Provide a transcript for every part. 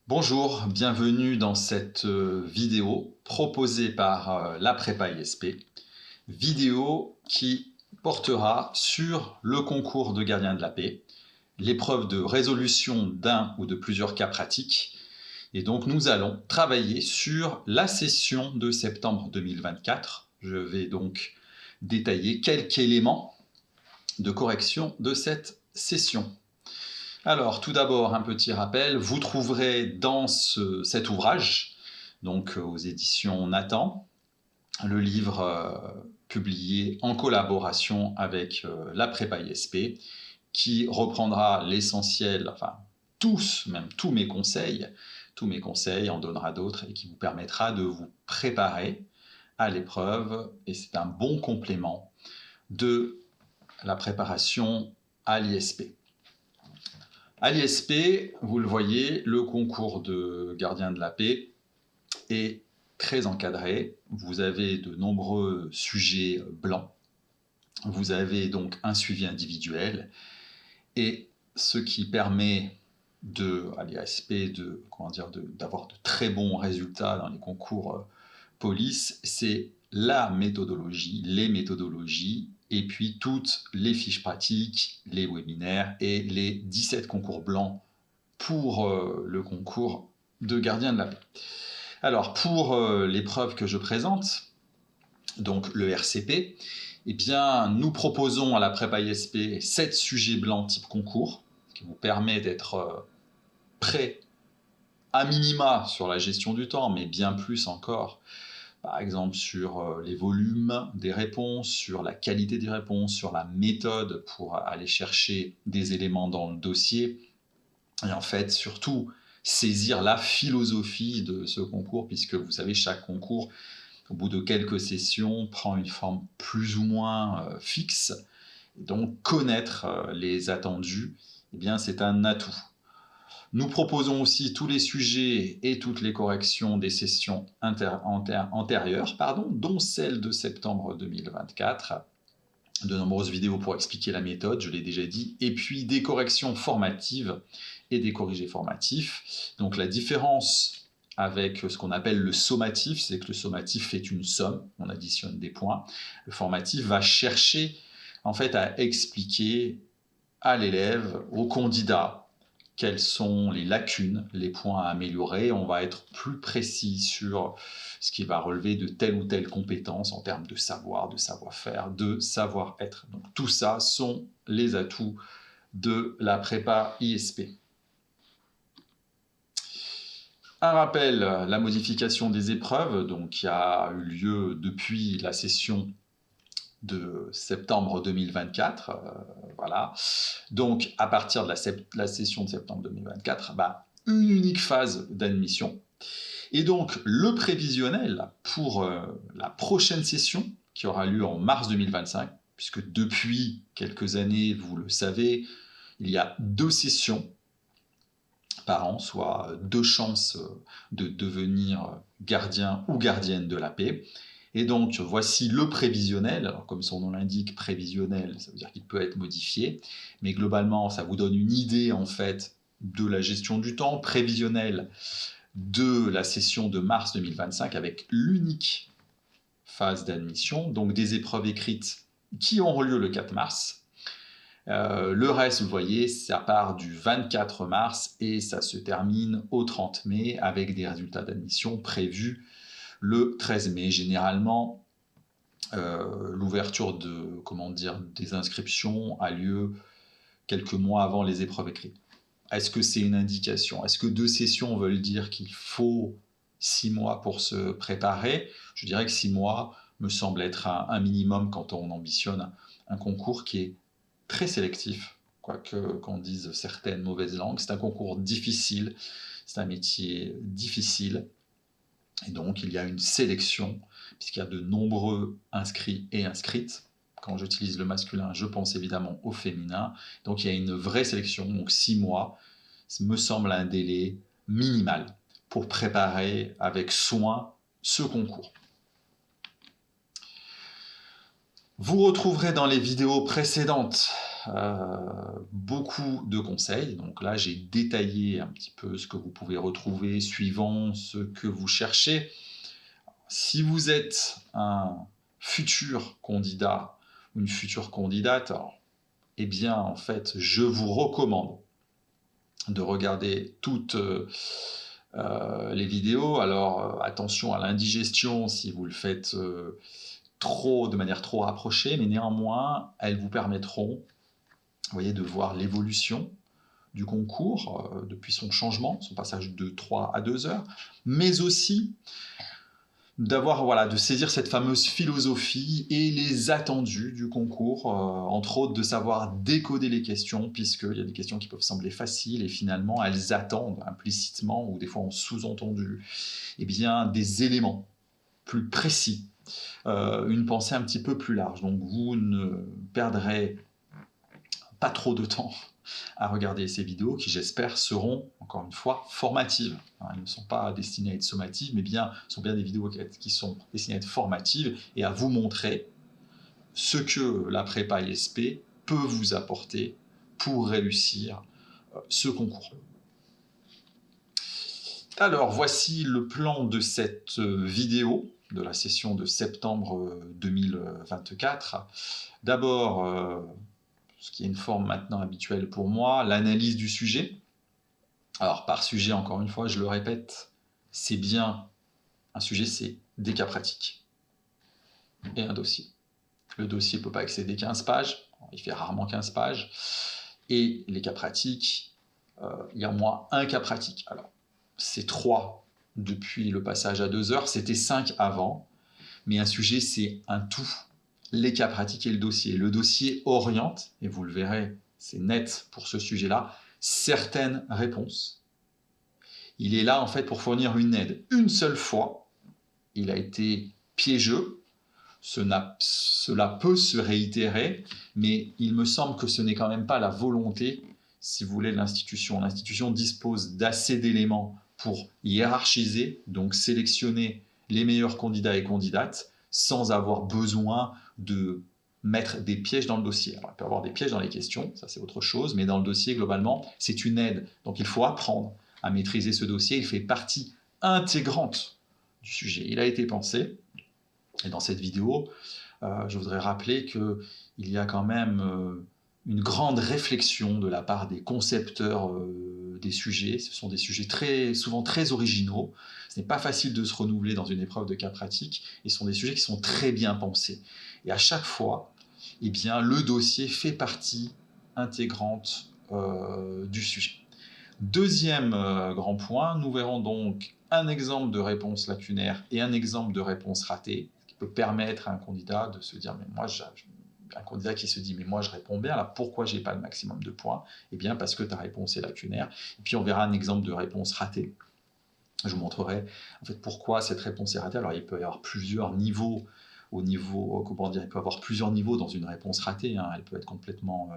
Bonjour, bienvenue dans cette vidéo proposée par la prépa ISP, vidéo qui portera sur le concours de gardien de la paix, l'épreuve de résolution d'un ou de plusieurs cas pratiques. Et donc nous allons travailler sur la session de septembre 2024. Je vais donc détailler quelques éléments de correction de cette session. Alors, tout d'abord, un petit rappel, vous trouverez dans cet ouvrage, donc aux éditions Nathan, le livre publié en collaboration avec la prépa ISP, qui reprendra l'essentiel, enfin même tous mes conseils, en donnera d'autres et qui vous permettra de vous préparer à l'épreuve, et c'est un bon complément de la préparation à l'ISP. À l'ISP, vous le voyez, le concours de gardien de la paix est très encadré. Vous avez de nombreux sujets blancs. Vous avez donc un suivi individuel. Et ce qui permet à l'ISP d'avoir de très bons résultats dans les concours police, c'est la méthodologie, les méthodologies, et puis toutes les fiches pratiques, les webinaires et les 17 concours blancs pour le concours de gardien de la paix. Alors, pour l'épreuve que je présente, donc le RCP, eh bien, nous proposons à la prépa ISP 7 sujets blancs type concours, ce qui vous permet d'être prêt à minima sur la gestion du temps, mais bien plus encore, par exemple sur les volumes des réponses, sur la qualité des réponses, sur la méthode pour aller chercher des éléments dans le dossier, et en fait surtout saisir la philosophie de ce concours, puisque vous savez, chaque concours, au bout de quelques sessions, prend une forme plus ou moins fixe, et donc connaître les attendus, eh bien, c'est un atout. Nous proposons aussi tous les sujets et toutes les corrections des sessions antérieures, dont celle de septembre 2024. De nombreuses vidéos pour expliquer la méthode, je l'ai déjà dit, et puis des corrections formatives et des corrigés formatifs. Donc la différence avec ce qu'on appelle le sommatif, c'est que le sommatif fait une somme, on additionne des points. Le formatif va chercher en fait à expliquer à l'élève, au candidat, quelles sont les lacunes, les points à améliorer. On va être plus précis sur ce qui va relever de telle ou telle compétence en termes de savoir, de savoir-faire, de savoir-être. Donc tout ça sont les atouts de la prépa ISP. Un rappel, la modification des épreuves, donc, qui a eu lieu depuis la session de septembre 2024, voilà. Donc, à partir de la session de septembre 2024, une unique phase d'admission. Et donc, le prévisionnel pour la prochaine session, qui aura lieu en mars 2025, puisque depuis quelques années, vous le savez, il y a 2 sessions par an, soit 2 chances de devenir gardien ou gardienne de la paix. Et donc, voici le prévisionnel. Alors, comme son nom l'indique, prévisionnel, ça veut dire qu'il peut être modifié. Mais globalement, ça vous donne une idée, en fait, de la gestion du temps. Prévisionnel de la session de mars 2025 avec l'unique phase d'admission, donc des épreuves écrites qui auront lieu le 4 mars. Le reste, vous voyez, ça part du 24 mars et ça se termine au 30 mai avec des résultats d'admission prévus le 13 mai. Généralement, l'ouverture des inscriptions a lieu quelques mois avant les épreuves écrites. Est-ce que c'est une indication? Est-ce que 2 sessions veulent dire qu'il faut 6 mois pour se préparer? Je dirais que 6 mois me semble être un minimum quand on ambitionne un concours qui est très sélectif, quoique qu'on dise certaines mauvaises langues. C'est un concours difficile, c'est un métier difficile. Et donc, il y a une sélection, puisqu'il y a de nombreux inscrits et inscrites. Quand j'utilise le masculin, je pense évidemment au féminin. Donc, il y a une vraie sélection. Donc, 6 mois me semble un délai minimal pour préparer avec soin ce concours. Vous retrouverez dans les vidéos précédentes beaucoup de conseils. Donc là, j'ai détaillé un petit peu ce que vous pouvez retrouver suivant ce que vous cherchez. Si vous êtes un futur candidat ou une future candidate, alors, eh bien, en fait, je vous recommande de regarder toutes les vidéos. Alors, attention à l'indigestion si vous le faites de manière trop rapprochée, mais néanmoins, elles vous permettront, vous voyez, de voir l'évolution du concours depuis son changement, son passage de 3 à 2 heures, mais aussi de saisir cette fameuse philosophie et les attendus du concours, entre autres de savoir décoder les questions, puisqu'il y a des questions qui peuvent sembler faciles et finalement elles attendent implicitement ou des fois en sous-entendu des éléments plus précis, une pensée un petit peu plus large. Donc vous ne perdrez pas trop de temps à regarder ces vidéos qui, j'espère, seront, encore une fois, formatives. Elles ne sont pas destinées à être sommatives, mais sont bien des vidéos qui sont destinées à être formatives et à vous montrer ce que la prépa ISP peut vous apporter pour réussir ce concours. Alors, voici le plan de cette vidéo de la session de septembre 2024. D'abord, ce qui est une forme maintenant habituelle pour moi, l'analyse du sujet. Alors, par sujet, encore une fois, je le répète, c'est bien un sujet, c'est des cas pratiques et un dossier. Le dossier ne peut pas excéder 15 pages, il fait rarement 15 pages, et les cas pratiques, il y a au moins un cas pratique. Alors, c'est 3 depuis le passage à 2 heures, c'était 5 avant, mais un sujet, c'est un tout. Les cas pratiques et le dossier. Le dossier oriente, et vous le verrez, c'est net pour ce sujet-là, certaines réponses. Il est là en fait pour fournir une aide. Une seule fois, il a été piégeux, cela peut se réitérer, mais il me semble que ce n'est quand même pas la volonté, si vous voulez, de l'institution. L'institution dispose d'assez d'éléments pour hiérarchiser, donc sélectionner les meilleurs candidats et candidates, sans avoir besoin de mettre des pièges dans le dossier. Alors, il peut y avoir des pièges dans les questions, ça c'est autre chose, mais dans le dossier, globalement, c'est une aide. Donc il faut apprendre à maîtriser ce dossier, il fait partie intégrante du sujet. Il a été pensé, et dans cette vidéo, je voudrais rappeler qu'il y a quand même une grande réflexion de la part des concepteurs des sujets. Ce sont des sujets souvent très originaux. Ce n'est pas facile de se renouveler dans une épreuve de cas pratique, et ce sont des sujets qui sont très bien pensés. Et à chaque fois, le dossier fait partie intégrante du sujet. Deuxième grand point, nous verrons donc un exemple de réponse lacunaire et un exemple de réponse ratée, qui peut permettre à un candidat de se dire « mais moi, un candidat qui se dit « mais moi, je réponds bien, là, pourquoi je n'ai pas le maximum de points ?» Eh bien, parce que ta réponse est lacunaire. Et puis, on verra un exemple de réponse ratée. Je vous montrerai en fait pourquoi cette réponse est ratée. Alors, il peut y avoir plusieurs niveaux. Il peut y avoir plusieurs niveaux dans une réponse ratée. Elle peut être complètement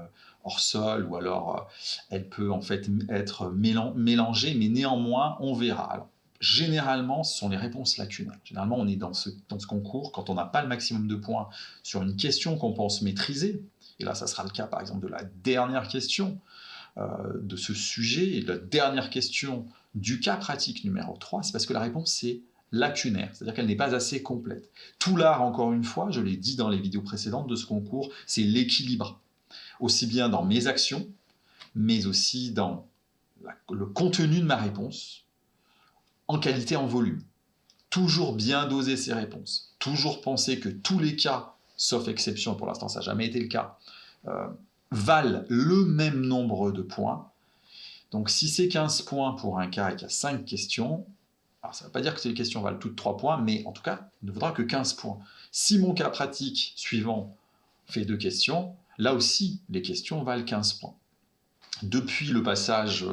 hors sol, ou alors elle peut en fait être mélangée, mais néanmoins, on verra. Alors, généralement, ce sont les réponses lacunaires. Généralement, on est dans ce concours, quand on n'a pas le maximum de points sur une question qu'on pense maîtriser, et là, ça sera le cas, par exemple, de la dernière question de ce sujet, et de la dernière question du cas pratique numéro 3, c'est parce que la réponse est lacunaire, c'est-à-dire qu'elle n'est pas assez complète. Tout l'art, encore une fois, je l'ai dit dans les vidéos précédentes de ce concours, c'est l'équilibre, aussi bien dans mes actions, mais aussi dans le contenu de ma réponse, en qualité, en volume. Toujours bien doser ses réponses, toujours penser que tous les cas, sauf exception, pour l'instant ça n'a jamais été le cas, valent le même nombre de points. Donc si c'est 15 points pour un cas et qu'il y a 5 questions, alors ça ne veut pas dire que ces questions valent toutes 3 points, mais en tout cas, il ne vaudra que 15 points. Si mon cas pratique suivant fait 2 questions, là aussi, les questions valent 15 points. Depuis le passage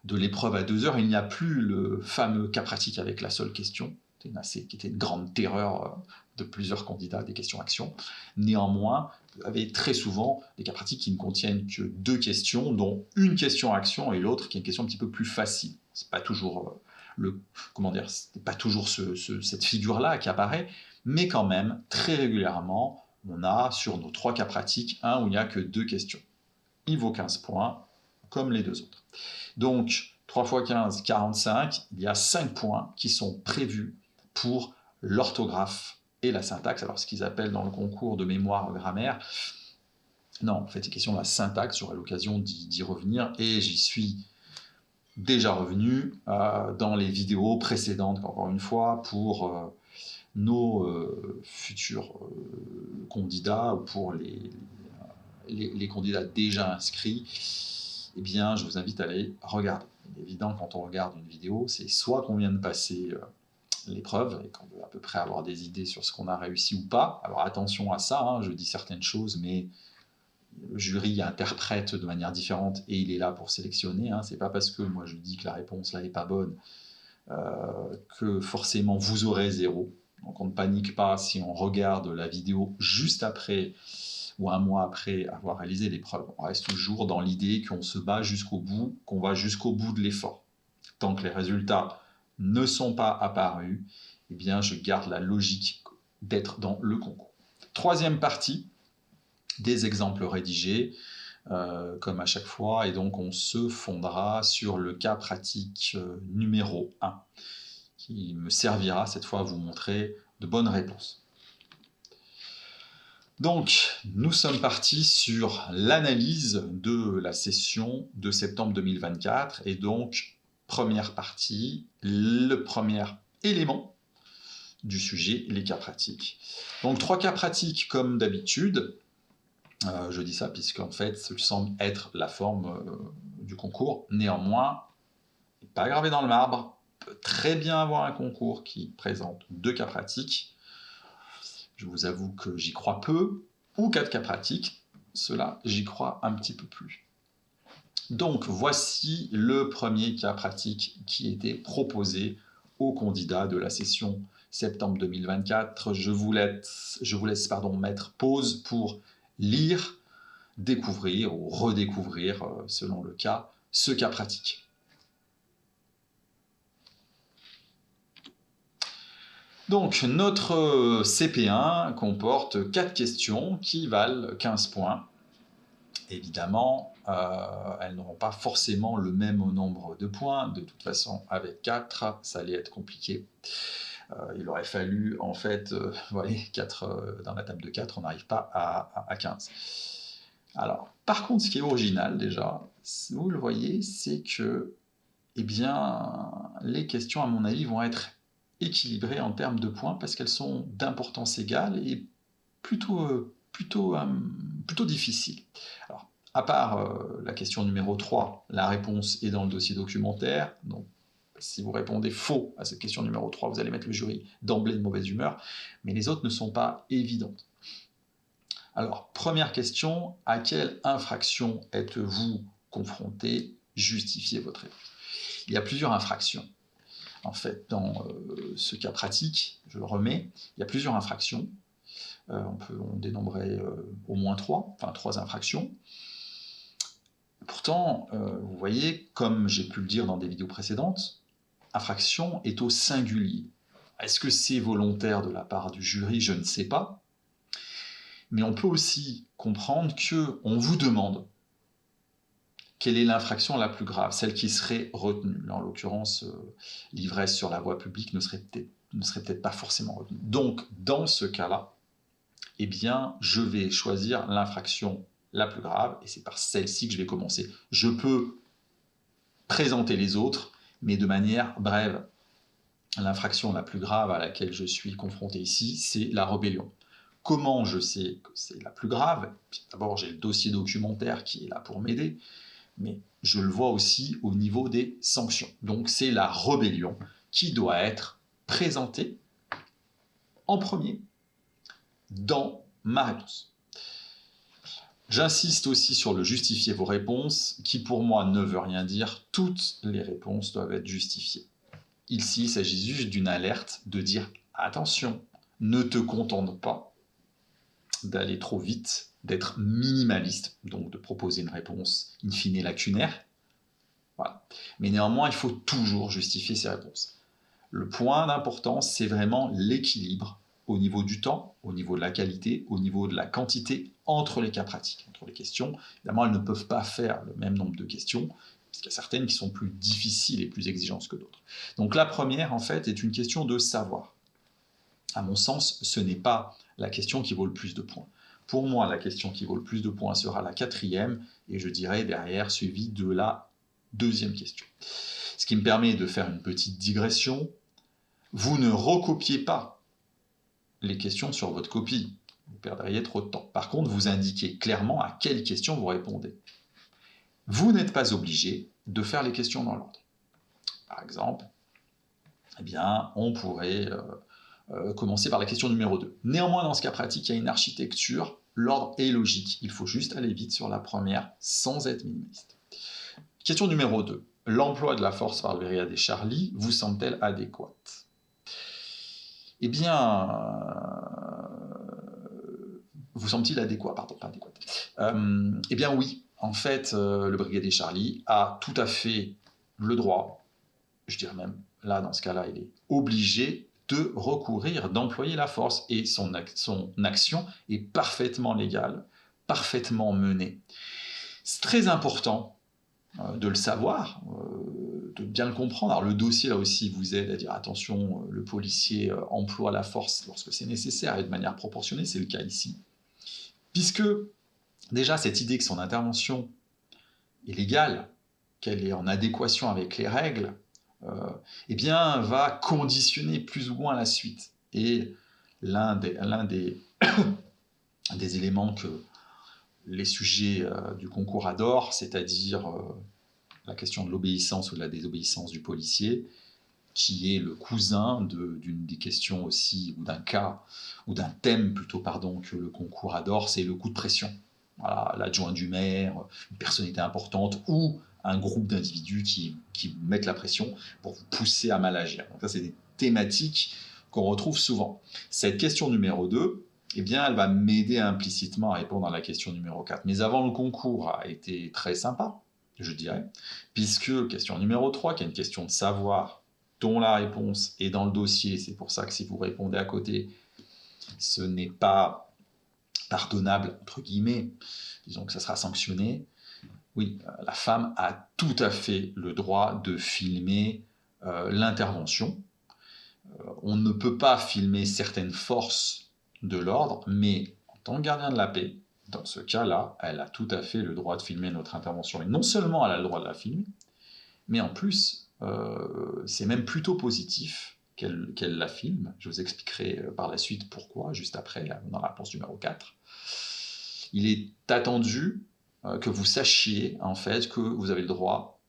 de l'épreuve à 2 heures, il n'y a plus le fameux cas pratique avec la seule question, qui était une grande terreur de plusieurs candidats, des questions-actions. Néanmoins, vous avez très souvent des cas pratiques qui ne contiennent que 2 questions, dont une question-action et l'autre qui est une question un petit peu plus facile. Ce n'est pas toujours... c'est pas toujours cette figure-là qui apparaît, mais quand même, très régulièrement, on a sur nos 3 cas pratiques, un où il n'y a que 2 questions. il vaut 15 points, comme les deux autres. Donc, 3 x 15, 45, il y a 5 points qui sont prévus pour l'orthographe et la syntaxe. Alors, ce qu'ils appellent dans le concours de mémoire grammaire, non, en fait, c'est question de la syntaxe, j'aurai l'occasion d'y revenir, et j'y suis déjà revenu dans les vidéos précédentes, encore une fois, pour nos futurs candidats, ou pour les candidats déjà inscrits. Eh bien, je vous invite à aller regarder. Il est évident, quand on regarde une vidéo, c'est soit qu'on vient de passer l'épreuve et qu'on veut à peu près avoir des idées sur ce qu'on a réussi ou pas. Alors attention à ça, hein, je dis certaines choses, mais le jury interprète de manière différente et il est là pour sélectionner. Hein. C'est pas parce que moi je dis que la réponse là n'est pas bonne que forcément vous aurez 0. Donc on ne panique pas si on regarde la vidéo juste après ou un mois après avoir réalisé l'épreuve. On reste toujours dans l'idée qu'on se bat jusqu'au bout, qu'on va jusqu'au bout de l'effort. Tant que les résultats ne sont pas apparus, eh bien je garde la logique d'être dans le concours. Troisième partie, des exemples rédigés, comme à chaque fois, et donc on se fondera sur le cas pratique numéro 1, qui me servira cette fois à vous montrer de bonnes réponses. Donc, nous sommes partis sur l'analyse de la session de septembre 2024, et donc, première partie, le premier élément du sujet, les cas pratiques. Donc, 3 cas pratiques comme d'habitude. Je dis ça puisqu'en fait, ça semble être la forme du concours. Néanmoins, pas gravé dans le marbre, on peut très bien avoir un concours qui présente 2 cas pratiques. Je vous avoue que j'y crois peu, ou 4 cas pratiques. Cela, j'y crois un petit peu plus. Donc, voici le premier cas pratique qui était proposé aux candidats de la session septembre 2024. Je vous laisse mettre pause pour lire, découvrir ou redécouvrir, selon le cas, ce cas pratique. Donc, notre CP1 comporte 4 questions qui valent 15 points. Évidemment, elles n'auront pas forcément le même nombre de points. De toute façon, avec 4, ça allait être compliqué. Il aurait fallu, en fait, voyez, 4, dans la table de 4, on n'arrive pas à 15. Alors, par contre, ce qui est original, déjà, vous le voyez, c'est que, eh bien, les questions, à mon avis, vont être équilibrées en termes de points, parce qu'elles sont d'importance égale et plutôt difficiles. Alors, à part la question numéro 3, la réponse est dans le dossier documentaire, donc si vous répondez faux à cette question numéro 3, vous allez mettre le jury d'emblée de mauvaise humeur, mais les autres ne sont pas évidentes. Alors, première question, à quelle infraction êtes-vous confronté? Justifiez votre réponse. Il y a plusieurs infractions. En fait, dans ce cas pratique, je le remets, il y a plusieurs infractions. On dénombrait au moins 3 infractions. Pourtant, vous voyez, comme j'ai pu le dire dans des vidéos précédentes, infraction est au singulier. Est-ce que c'est volontaire de la part du jury? Je ne sais pas. Mais on peut aussi comprendre qu'on vous demande quelle est l'infraction la plus grave, celle qui serait retenue. Là, en l'occurrence, l'ivresse sur la voie publique ne serait peut-être pas forcément retenue. Donc, dans ce cas-là, eh bien, je vais choisir l'infraction la plus grave, et c'est par celle-ci que je vais commencer. Je peux présenter les autres, mais de manière brève. L'infraction la plus grave à laquelle je suis confronté ici, c'est la rébellion. Comment je sais que c'est la plus grave? D'abord, j'ai le dossier documentaire qui est là pour m'aider, mais je le vois aussi au niveau des sanctions. Donc, c'est la rébellion qui doit être présentée en premier dans ma réponse. J'insiste aussi sur le justifier vos réponses, qui pour moi ne veut rien dire. Toutes les réponses doivent être justifiées. Ici, il s'agit juste d'une alerte de dire « Attention, ne te contente pas d'aller trop vite, d'être minimaliste, donc de proposer une réponse in fine lacunaire. » Voilà. Mais néanmoins, il faut toujours justifier ses réponses. Le point d'importance, c'est vraiment l'équilibre au niveau du temps, au niveau de la qualité, au niveau de la quantité entre les cas pratiques, entre les questions. Évidemment, elles ne peuvent pas faire le même nombre de questions, parce qu'il y a certaines qui sont plus difficiles et plus exigeantes que d'autres. Donc la première, en fait, est une question de savoir. À mon sens, ce n'est pas la question qui vaut le plus de points. Pour moi, la question qui vaut le plus de points sera la quatrième, et je dirais derrière, suivie de la deuxième question. Ce qui me permet de faire une petite digression. Vous ne recopiez pas les questions sur votre copie. Vous perdriez trop de temps. Par contre, vous indiquez clairement à quelles questions vous répondez. Vous n'êtes pas obligé de faire les questions dans l'ordre. Par exemple, eh bien, on pourrait commencer par la question numéro 2. Néanmoins, dans ce cas pratique, il y a une architecture, l'ordre est logique. Il faut juste aller vite sur la première sans être minimaliste. Question numéro 2. L'emploi de la force par le brigadier Charlie vous semble-t-elle adéquate? Eh bien, vous semble-t-il adéquat, pardon, pas adéquat. Eh bien oui, en fait, le brigadier Charlie a tout à fait le droit, je dirais même, là, dans ce cas-là, il est obligé de recourir, d'employer la force, et son action est parfaitement légale, parfaitement menée. C'est très important de le savoir, de bien le comprendre. Alors le dossier là aussi vous aide à dire attention, le policier emploie la force lorsque c'est nécessaire et de manière proportionnée, c'est le cas ici. Puisque déjà cette idée que son intervention est légale, qu'elle est en adéquation avec les règles, eh bien va conditionner plus ou moins la suite. Et l'un des éléments que les sujets du concours adorent, c'est-à-dire la question de l'obéissance ou de la désobéissance du policier, qui est le cousin d'une des questions aussi, ou d'un cas, ou d'un thème plutôt, pardon, que le concours adore, c'est le coup de pression. Voilà, l'adjoint du maire, une personnalité importante, ou un groupe d'individus qui mettent la pression pour vous pousser à mal agir. Donc ça, c'est des thématiques qu'on retrouve souvent. Cette question numéro 2, eh bien, elle va m'aider implicitement à répondre à la question numéro 4. Mais avant, le concours a été très sympa, je dirais, puisque question numéro 3, qui est une question de savoir, dont la réponse est dans le dossier, c'est pour ça que si vous répondez à côté, ce n'est pas pardonnable, entre guillemets, disons que ça sera sanctionné. Oui, la femme a tout à fait le droit de filmer l'intervention. On ne peut pas filmer certaines forces de l'ordre, mais en tant que gardien de la paix, dans ce cas-là, elle a tout à fait le droit de filmer notre intervention. Et non seulement elle a le droit de la filmer, mais en plus, c'est même plutôt positif qu'elle la filme. Je vous expliquerai par la suite pourquoi, juste après, dans la réponse numéro 4. Il est attendu que vous sachiez, en fait, que vous avez le droit,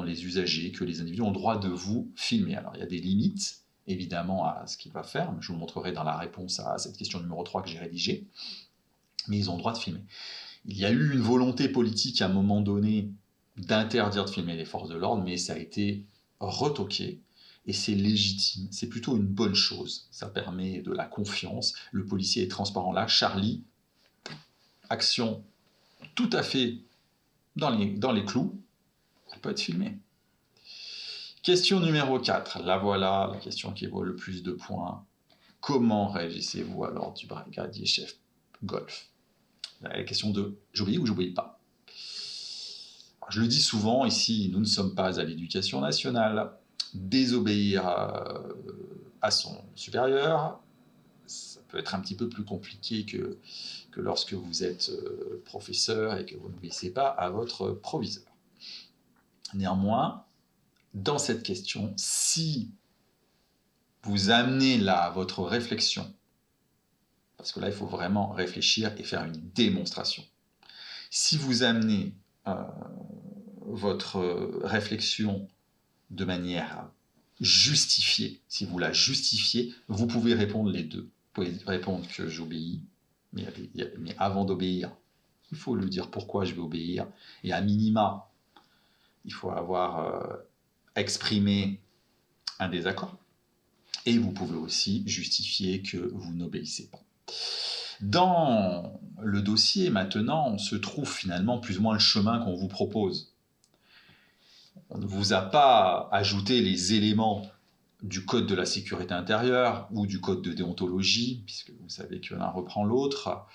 les usagers, que les individus ont le droit de vous filmer. Alors, il y a des limites, évidemment, à ce qu'il va faire. Je vous le montrerai dans la réponse à cette question numéro 3 que j'ai rédigée. Mais ils ont le droit de filmer. Il y a eu une volonté politique à un moment donné d'interdire de filmer les forces de l'ordre, mais ça a été retoqué, et c'est légitime, c'est plutôt une bonne chose, ça permet de la confiance, le policier est transparent là, Charlie, action tout à fait dans les clous, elle peut être filmée. Question numéro 4, la voilà, la question qui vaut le plus de points. Comment réagissez-vous à l'ordre du brigadier chef Golf? La question 2, j'obéis ou j'obéis pas? Je le dis souvent, ici, nous ne sommes pas à l'éducation nationale. Désobéir à son supérieur, ça peut être un petit peu plus compliqué que lorsque vous êtes professeur et que vous n'obéissez pas à votre proviseur. Néanmoins, dans cette question, si vous amenez là votre réflexion, parce que là, il faut vraiment réfléchir et faire une démonstration. Si vous amenez votre réflexion de manière justifiée, si vous la justifiez, vous pouvez répondre les deux. Vous pouvez répondre que j'obéis, mais avant d'obéir, il faut lui dire pourquoi je vais obéir, et à minima, il faut avoir exprimé un désaccord, et vous pouvez aussi justifier que vous n'obéissez pas. Dans le dossier, maintenant, se trouve finalement plus ou moins le chemin qu'on vous propose. On ne vous a pas ajouté les éléments du code de la sécurité intérieure ou du code de déontologie, puisque vous savez que l'un reprend l'autre,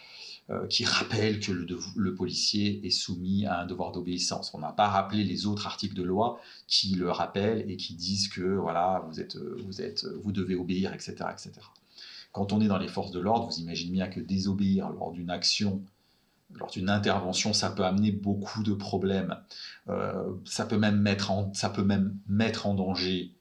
qui rappelle que le policier est soumis à un devoir d'obéissance. On n'a pas rappelé les autres articles de loi qui le rappellent et qui disent que voilà, vous devez obéir, etc., etc. Quand on est dans les forces de l'ordre, vous imaginez bien que désobéir lors d'une action, lors d'une intervention, ça peut amener beaucoup de problèmes. Ça peut même mettre en danger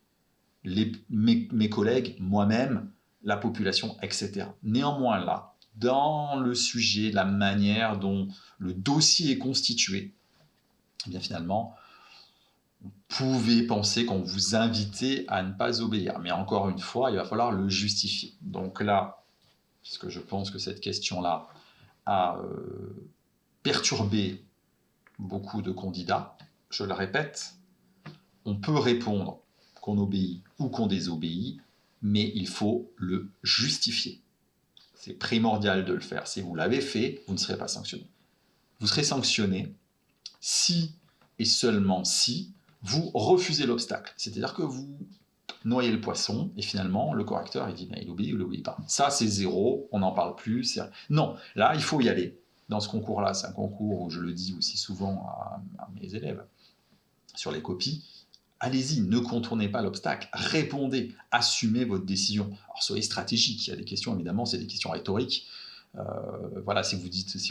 mes collègues, moi-même, la population, etc. Néanmoins, là, dans le sujet, la manière dont le dossier est constitué, eh bien finalement, vous pouvez penser qu'on vous invitait à ne pas obéir. Mais encore une fois, il va falloir le justifier. Donc là, puisque je pense que cette question-là a perturbé beaucoup de candidats, je le répète, on peut répondre qu'on obéit ou qu'on désobéit, mais il faut le justifier. C'est primordial de le faire. Si vous l'avez fait, vous ne serez pas sanctionné. Vous serez sanctionné si et seulement si vous refusez l'obstacle. C'est-à-dire que vous noyez le poisson et finalement le correcteur il dit il obéit ou il n'obéit pas. Ça c'est zéro, on n'en parle plus. Non, là il faut y aller. Dans ce concours-là, c'est un concours où je le dis aussi souvent à mes élèves sur les copies. Allez-y, ne contournez pas l'obstacle, répondez, assumez votre décision. Alors soyez stratégique, il y a des questions, évidemment, c'est des questions rhétoriques. Voilà, si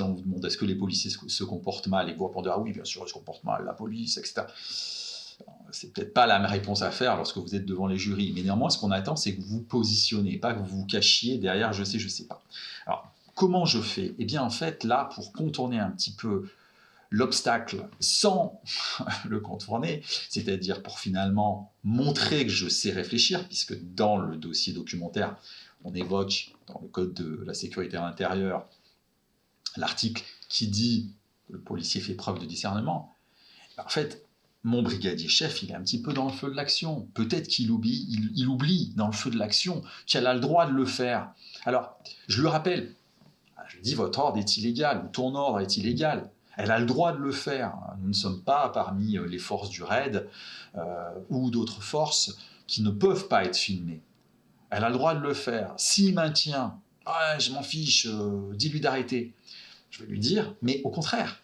on vous demande est-ce que les policiers se comportent mal, et vous répondez ah oui, bien sûr, ils se comportent mal, la police, etc. C'est peut-être pas la réponse à faire lorsque vous êtes devant les jurys, mais néanmoins, ce qu'on attend, c'est que vous vous positionnez, pas que vous vous cachiez derrière je sais pas. Alors, comment je fais ? Eh bien, en fait, là, pour contourner un petit peu l'obstacle sans le contourner, c'est-à-dire pour finalement montrer que je sais réfléchir, puisque dans le dossier documentaire, on évoque dans le code de la sécurité intérieure l'article qui dit que le policier fait preuve de discernement. En fait, mon brigadier chef, il est un petit peu dans le feu de l'action. Peut-être qu'il oublie dans le feu de l'action qu'elle a le droit de le faire. Alors, je le rappelle, je dis votre ordre est illégal, ou ton ordre est illégal. Elle a le droit de le faire. Nous ne sommes pas parmi les forces du RAID ou d'autres forces qui ne peuvent pas être filmées. Elle a le droit de le faire. S'il maintient, je m'en fiche, dis-lui d'arrêter. Je vais lui dire, mais au contraire,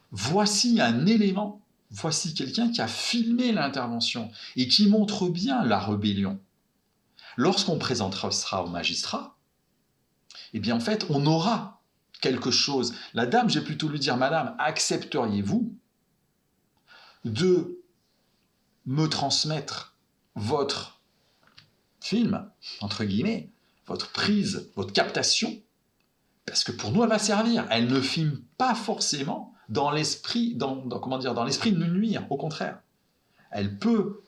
voici un élément, voici quelqu'un qui a filmé l'intervention et qui montre bien la rébellion. Lorsqu'on présentera ça au magistrat, eh bien en fait, on aura quelque chose. La dame, j'ai plutôt lui dire, madame, accepteriez-vous de me transmettre votre film, entre guillemets, votre prise, votre captation, parce que pour nous, elle va servir. Elle ne filme pas forcément dans l'esprit, dans l'esprit de nous nuire, au contraire. Elle peut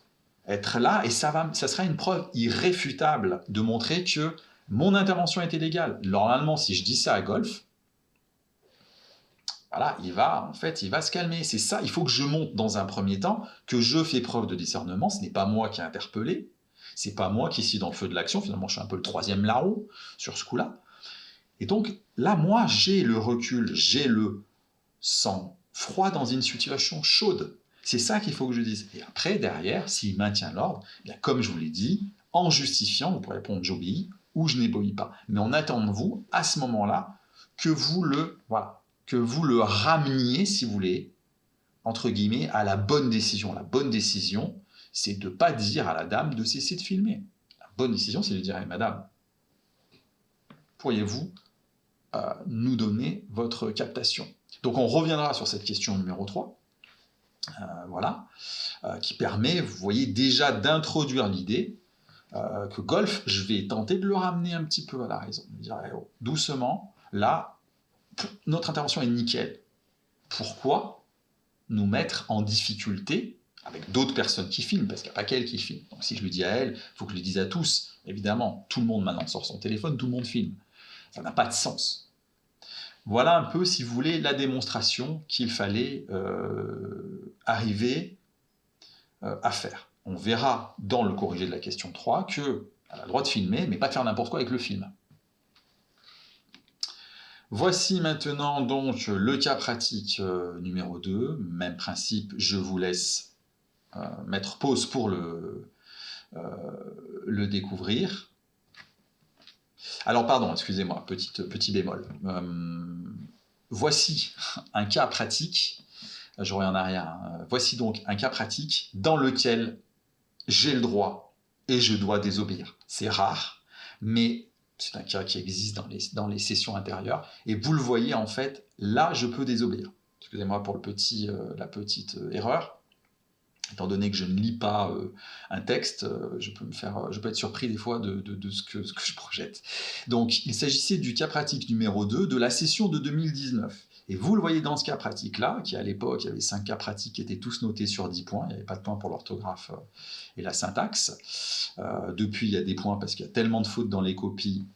être là et ça sera une preuve irréfutable de montrer que mon intervention est illégale. Normalement, si je dis ça à Golf, voilà, il va se calmer. C'est ça, il faut que je montre dans un premier temps que je fais preuve de discernement. Ce n'est pas moi qui ai interpellé, c'est pas moi qui suis dans le feu de l'action. Finalement, je suis un peu le troisième larron sur ce coup-là. Et donc, là, moi, j'ai le recul, j'ai le sang-froid dans une situation chaude. C'est ça qu'il faut que je dise. Et après, derrière, s'il maintient l'ordre, bien, comme je vous l'ai dit, en justifiant, vous pourrez répondre j'obéis ou je n'obéis pas. Mais on attend de vous, à ce moment-là, que vous le rameniez, si vous voulez, entre guillemets, à la bonne décision. La bonne décision, c'est de ne pas dire à la dame de cesser de filmer. La bonne décision, c'est de lui dire, madame, pourriez-vous nous donner votre captation ? Donc on reviendra sur cette question numéro 3, qui permet, vous voyez, déjà d'introduire l'idée que Golf, je vais tenter de le ramener un petit peu à la raison. De dire, doucement, là, notre intervention est nickel. Pourquoi nous mettre en difficulté avec d'autres personnes qui filment, parce qu'il n'y a pas qu'elle qui filme. Donc si je le dis à elle, il faut que je le dise à tous. Évidemment, tout le monde maintenant sort son téléphone, tout le monde filme. Ça n'a pas de sens. Voilà un peu, si vous voulez, la démonstration qu'il fallait arriver à faire. On verra dans le corrigé de la question 3 qu'elle a le droit de filmer, mais pas de faire n'importe quoi avec le film. Voici maintenant donc le cas pratique numéro 2. Même principe, je vous laisse mettre pause pour le découvrir. Alors pardon, excusez-moi, petit bémol. Voici un cas pratique, je reviens en arrière, hein. Voici donc un cas pratique dans lequel j'ai le droit et je dois désobéir. C'est rare, mais c'est un cas qui existe dans les sessions intérieures, et vous le voyez en fait, là je peux désobéir. Excusez-moi pour la petite erreur. Étant donné que je ne lis pas un texte, je peux être surpris des fois de ce que je projette. Donc, il s'agissait du cas pratique numéro 2 de la session de 2019. Et vous le voyez dans ce cas pratique-là, qui à l'époque, il y avait 5 cas pratiques qui étaient tous notés sur 10 points. Il n'y avait pas de points pour l'orthographe et la syntaxe. Depuis, il y a des points parce qu'il y a tellement de fautes dans les copies.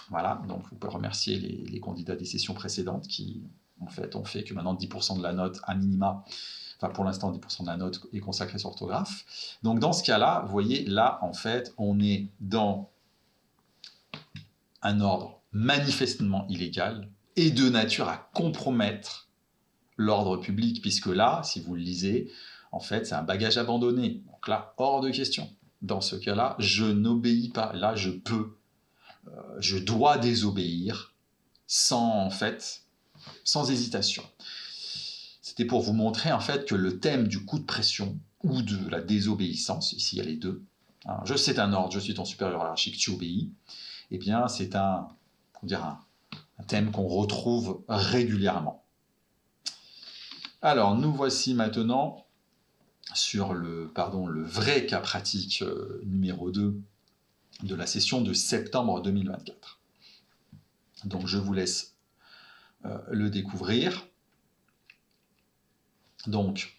Voilà, donc vous pouvez remercier les candidats des sessions précédentes qui, en fait, ont fait que maintenant 10% de la note, à minima, enfin pour l'instant 10% de la note est consacrée sur l'orthographe. Donc dans ce cas-là, vous voyez, là en fait, on est dans un ordre manifestement illégal et de nature à compromettre l'ordre public, puisque là, si vous le lisez, en fait, c'est un bagage abandonné. Donc là, hors de question. Dans ce cas-là, je n'obéis pas. Là, je dois désobéir sans hésitation. C'était pour vous montrer en fait que le thème du coup de pression ou de la désobéissance, ici il y a les deux, hein, c'est un ordre, je suis ton supérieur hiérarchique, tu obéis, eh bien c'est un thème qu'on retrouve régulièrement. Alors nous voici maintenant sur le vrai cas pratique numéro 2 de la session de septembre 2024. Donc je vous laisse le découvrir. Donc,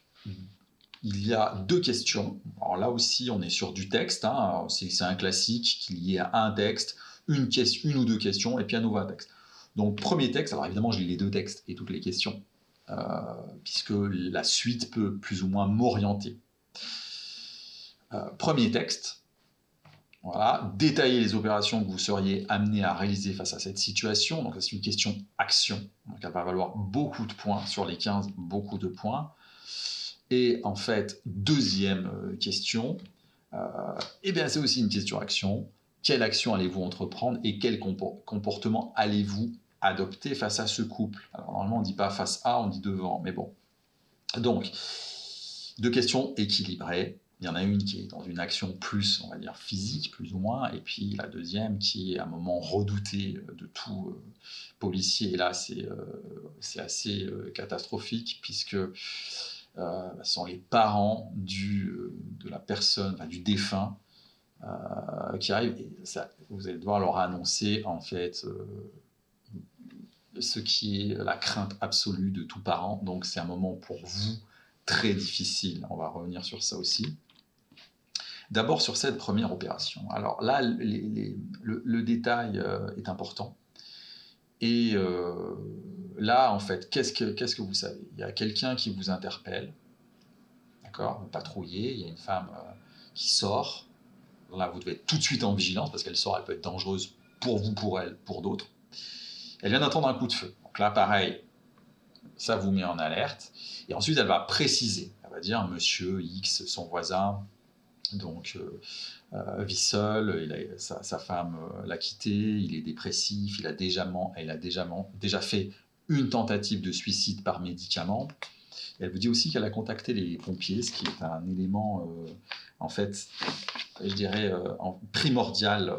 il y a 2 questions. Alors là aussi, on est sur du texte. Hein. C'est un classique qu'il y ait un texte, une ou 2 questions, et puis à nouveau un texte. Donc, premier texte. Alors évidemment, je lis les 2 textes et toutes les questions, puisque la suite peut plus ou moins m'orienter. Premier texte. Voilà, détailler les opérations que vous seriez amené à réaliser face à cette situation. Donc, c'est une question action. Donc, elle va valoir beaucoup de points. Sur les 15, beaucoup de points. Et en fait, deuxième question, eh bien, c'est aussi une question action. Quelle action allez-vous entreprendre et quel comportement allez-vous adopter face à ce couple? Alors, normalement, on ne dit pas face à, on dit devant, mais bon. Donc, 2 questions équilibrées. Il y en a une qui est dans une action plus, on va dire, physique, plus ou moins, et puis la deuxième qui est un moment redouté de tout policier. Et là, c'est assez catastrophique, puisque ce sont les parents de la personne, enfin, du défunt, qui arrivent, et ça, vous allez devoir leur annoncer, en fait, ce qui est la crainte absolue de tout parent. Donc, c'est un moment pour vous très difficile. On va revenir sur ça aussi. D'abord sur cette première opération. Alors là, le détail est important. Et là, en fait, qu'est-ce que vous savez? Il y a quelqu'un qui vous interpelle, d'accord? Vous patrouillez, il y a une femme qui sort. Là, vous devez être tout de suite en vigilance, parce qu'elle sort, elle peut être dangereuse pour vous, pour elle, pour d'autres. Elle vient d'entendre un coup de feu. Donc là, pareil, ça vous met en alerte. Et ensuite, elle va préciser. Elle va dire, monsieur X, son voisin, donc vit seul, sa femme l'a quitté, il est dépressif, il a déjà fait une tentative de suicide par médicament. Et elle vous dit aussi qu'elle a contacté les pompiers, ce qui est un élément, en fait, je dirais, primordial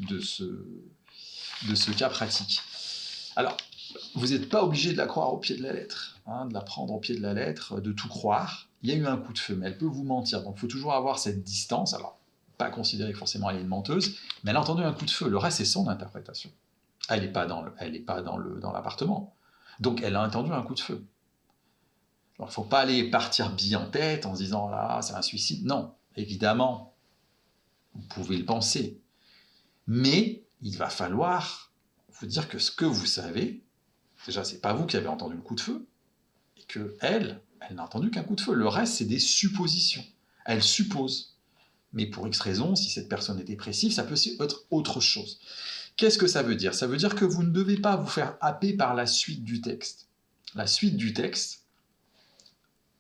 de ce cas pratique. Alors, vous n'êtes pas obligé de la croire au pied de la lettre, hein, de la prendre au pied de la lettre, de tout croire. Il y a eu un coup de feu, mais elle peut vous mentir. Donc, il faut toujours avoir cette distance. Alors, pas considérer que forcément elle est une menteuse, mais elle a entendu un coup de feu. Le reste, c'est son interprétation. Elle n'est pas dans l'appartement. Donc, elle a entendu un coup de feu. Alors, il ne faut pas aller partir bille en tête en se disant, là, c'est un suicide. Non, évidemment, vous pouvez le penser. Mais il va falloir vous dire que ce que vous savez, déjà, c'est pas vous qui avez entendu le coup de feu, et que elle n'a entendu qu'un coup de feu. Le reste, c'est des suppositions. Elle suppose. Mais pour X raison, si cette personne est dépressive, ça peut aussi être autre chose. Qu'est-ce que ça veut dire? Ça veut dire que vous ne devez pas vous faire happer par la suite du texte. La suite du texte,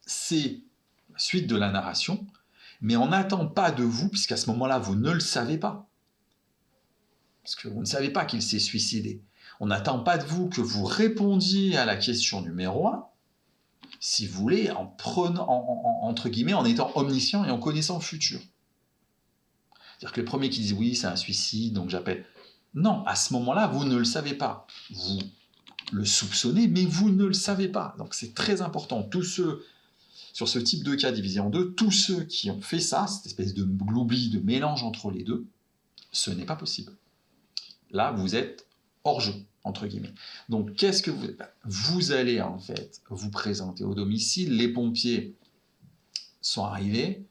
c'est la suite de la narration, Mais on n'attend pas de vous, puisqu'à ce moment-là, vous ne le savez pas. Parce que vous ne savez pas qu'il s'est suicidé. On n'attend pas de vous que vous répondiez à la question numéro 1, si vous voulez, en prenant, entre guillemets, en étant omniscient et en connaissant le futur. C'est-à-dire que le premier qui dit oui, c'est un suicide, donc j'appelle. Non, à ce moment-là, vous ne le savez pas. Vous le soupçonnez, mais vous ne le savez pas. Donc c'est très important. Tous ceux, sur ce type de cas divisé en deux, tous ceux qui ont fait ça, cette espèce de gloubis, de mélange entre les deux, ce n'est pas possible. Là, vous êtes hors jeu, entre guillemets. Donc, qu'est-ce que vous... Vous allez, en fait, vous présenter au domicile, les pompiers sont arrivés,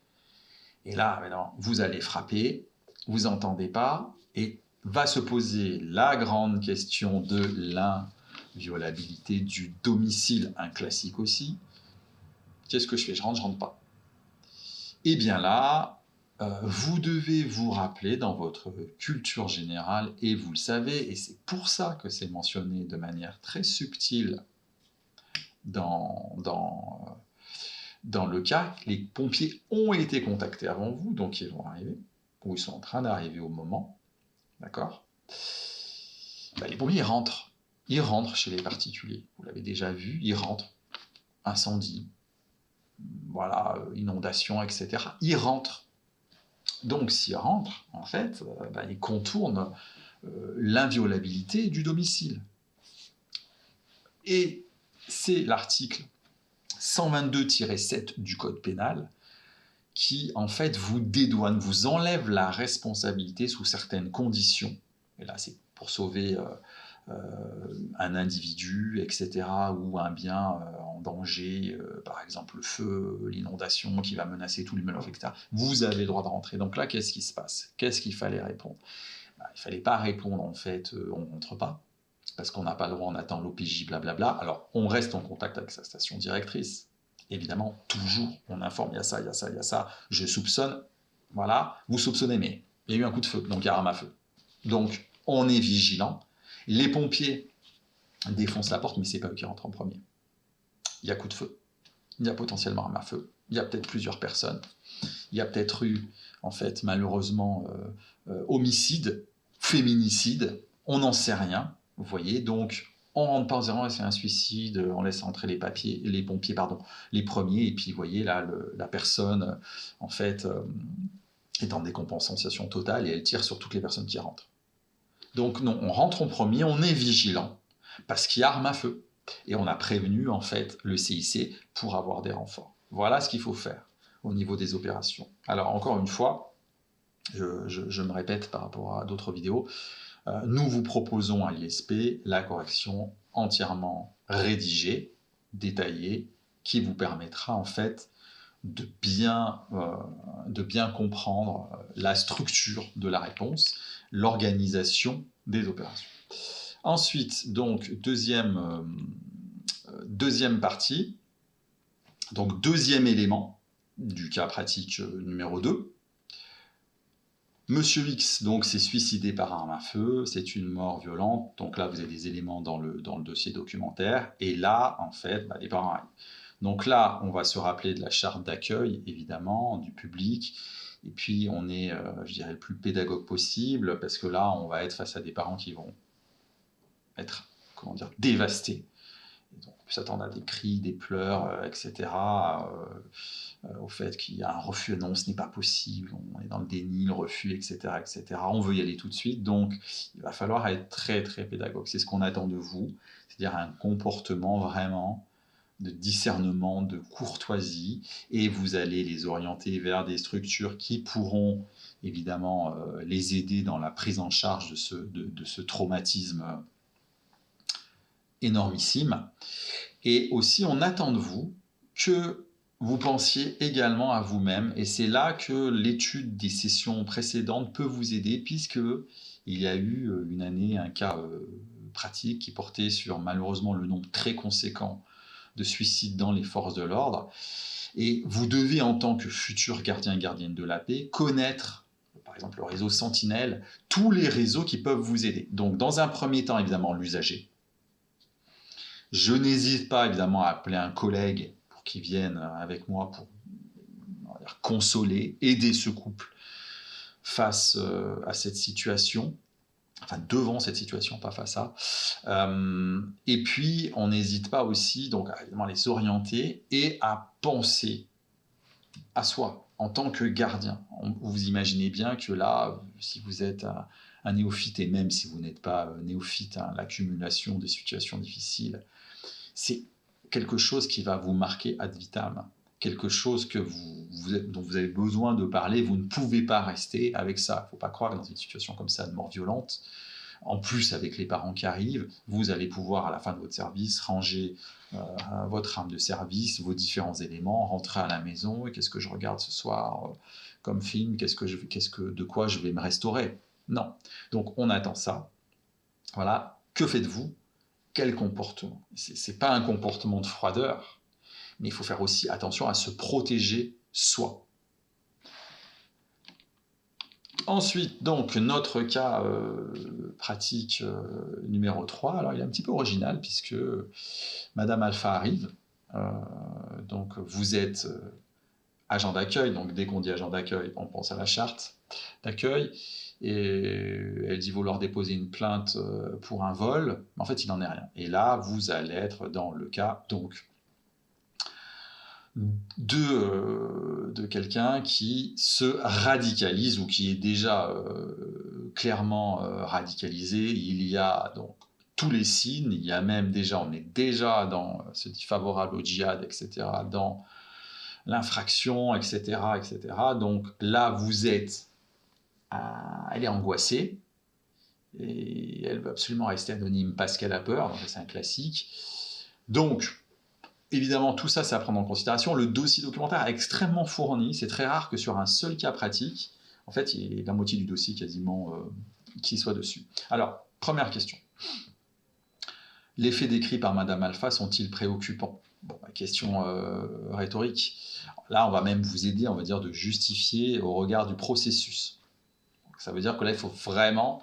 et là, maintenant, vous allez frapper, vous n'entendez pas, et va se poser la grande question de l'inviolabilité du domicile, un classique aussi. Qu'est-ce que je fais? Je rentre pas. Et bien là, vous devez vous rappeler dans votre culture générale, et vous le savez, et c'est pour ça que c'est mentionné de manière très subtile dans le cas, les pompiers ont été contactés avant vous, donc ils vont arriver, ou ils sont en train d'arriver au moment, d'accord? Les pompiers ils rentrent chez les particuliers, vous l'avez déjà vu, ils rentrent, incendie, voilà, inondation, etc. Ils rentrent. Donc s'ils rentrent, en fait, ils contournent l'inviolabilité du domicile. Et c'est l'article 122-7 du Code pénal qui, en fait, vous dédouane, vous enlève la responsabilité sous certaines conditions. Et là, c'est pour sauver un individu, etc., ou un bien en danger, par exemple le feu, l'inondation qui va menacer tout l'immeuble, etc. Vous avez le droit de rentrer. Donc là, qu'est-ce qui se passe? Qu'est-ce qu'il fallait répondre? Il ne fallait pas répondre, en fait, on ne rentre pas, parce qu'on n'a pas le droit, on attend l'OPJ, blablabla. Alors, on reste en contact avec sa station directrice. Évidemment, toujours, on informe, il y a ça, il y a ça, il y a ça, je soupçonne, voilà, vous soupçonnez, mais il y a eu un coup de feu, donc il y a arme à feu. Donc, on est vigilant. Les pompiers défoncent la porte, mais c'est pas eux qui rentrent en premier. Il y a coup de feu, il y a potentiellement arme à feu, il y a peut-être plusieurs personnes, il y a peut-être eu, en fait, malheureusement, homicide, féminicide, on n'en sait rien, vous voyez, donc on rentre pas en disant c'est un suicide, on laisse entrer les pompiers, les premiers, et puis vous voyez là, la personne, en fait, est en décompensation totale et elle tire sur toutes les personnes qui rentrent. Donc non, on rentre en premier, on est vigilant, parce qu'il y a arme à feu. Et on a prévenu, en fait, le CIC pour avoir des renforts. Voilà ce qu'il faut faire au niveau des opérations. Alors, encore une fois, je me répète par rapport à d'autres vidéos, nous vous proposons à l'ISP la correction entièrement rédigée, détaillée, qui vous permettra, en fait, de bien comprendre la structure de la réponse, l'organisation des opérations. Ensuite, donc, deuxième partie, donc deuxième élément du cas pratique numéro 2. Monsieur X donc s'est suicidé par arme à feu, c'est une mort violente, donc là vous avez des éléments dans le dossier documentaire, et là, en fait, les parents arrivent. Donc là, on va se rappeler de la charte d'accueil, évidemment, du public, et puis on est, je dirais, le plus pédagogue possible, parce que là, on va être face à des parents qui vont être, dévastés. Et donc, on peut s'attendre à des cris, des pleurs, etc., au fait qu'il y a un refus, non, ce n'est pas possible, on est dans le déni, le refus, etc., etc., on veut y aller tout de suite, donc il va falloir être très, très pédagogue. C'est ce qu'on attend de vous, c'est-à-dire un comportement vraiment de discernement, de courtoisie, et vous allez les orienter vers des structures qui pourront évidemment les aider dans la prise en charge de ce traumatisme énormissime. Et aussi, on attend de vous que vous pensiez également à vous-même, et c'est là que l'étude des sessions précédentes peut vous aider, puisque il y a eu une année un cas pratique qui portait sur malheureusement le nombre très conséquent de suicides dans les forces de l'ordre, et vous devez, en tant que futur gardien et gardienne de la paix, connaître, par exemple, le réseau Sentinelle, tous les réseaux qui peuvent vous aider. Donc, dans un premier temps, évidemment, l'usager. Je n'hésite pas, évidemment, à appeler un collègue pour qu'il vienne avec moi pour va dire, consoler, aider ce couple face à cette situation, enfin devant cette situation, pas face à. Et puis, on n'hésite pas aussi donc, à évidemment, les orienter et à penser à soi en tant que gardien. Vous imaginez bien que là, si vous êtes un néophyte, et même si vous n'êtes pas néophyte, hein, l'accumulation de situations difficiles, c'est quelque chose qui va vous marquer ad vitam, quelque chose que dont vous avez besoin de parler, vous ne pouvez pas rester avec ça. Il ne faut pas croire que dans une situation comme ça de mort violente, en plus avec les parents qui arrivent, vous allez pouvoir à la fin de votre service ranger votre arme de service, vos différents éléments, rentrer à la maison, et qu'est-ce que je regarde ce soir comme film, de quoi je vais me restaurer. Non. Donc on attend ça. Voilà. Que faites-vous? Quel comportement? C'est pas un comportement de froideur, mais il faut faire aussi attention à se protéger soi. Ensuite, donc, notre cas pratique numéro 3, alors il est un petit peu original puisque Madame Alpha arrive, donc vous êtes agent d'accueil, donc dès qu'on dit agent d'accueil, on pense à la charte d'accueil, et elle dit vouloir déposer une plainte pour un vol, mais en fait il n'en est rien. Et là, vous allez être dans le cas donc de quelqu'un qui se radicalise ou qui est déjà clairement radicalisé. Il y a donc tous les signes, il y a même déjà, on est déjà dans ce dit favorable au djihad, etc., dans l'infraction, etc., etc. Donc là, vous êtes, elle est angoissée, et elle veut absolument rester anonyme parce qu'elle a peur, donc c'est un classique. Donc, évidemment, tout ça, c'est à prendre en considération. Le dossier documentaire est extrêmement fourni. C'est très rare que sur un seul cas pratique, en fait, il y ait la moitié du dossier quasiment qui soit dessus. Alors, première question. Les faits décrits par Madame Alpha sont-ils préoccupants? Bon, question rhétorique. Là, on va même vous aider, on va dire, de justifier au regard du processus. Donc, ça veut dire que là, il faut vraiment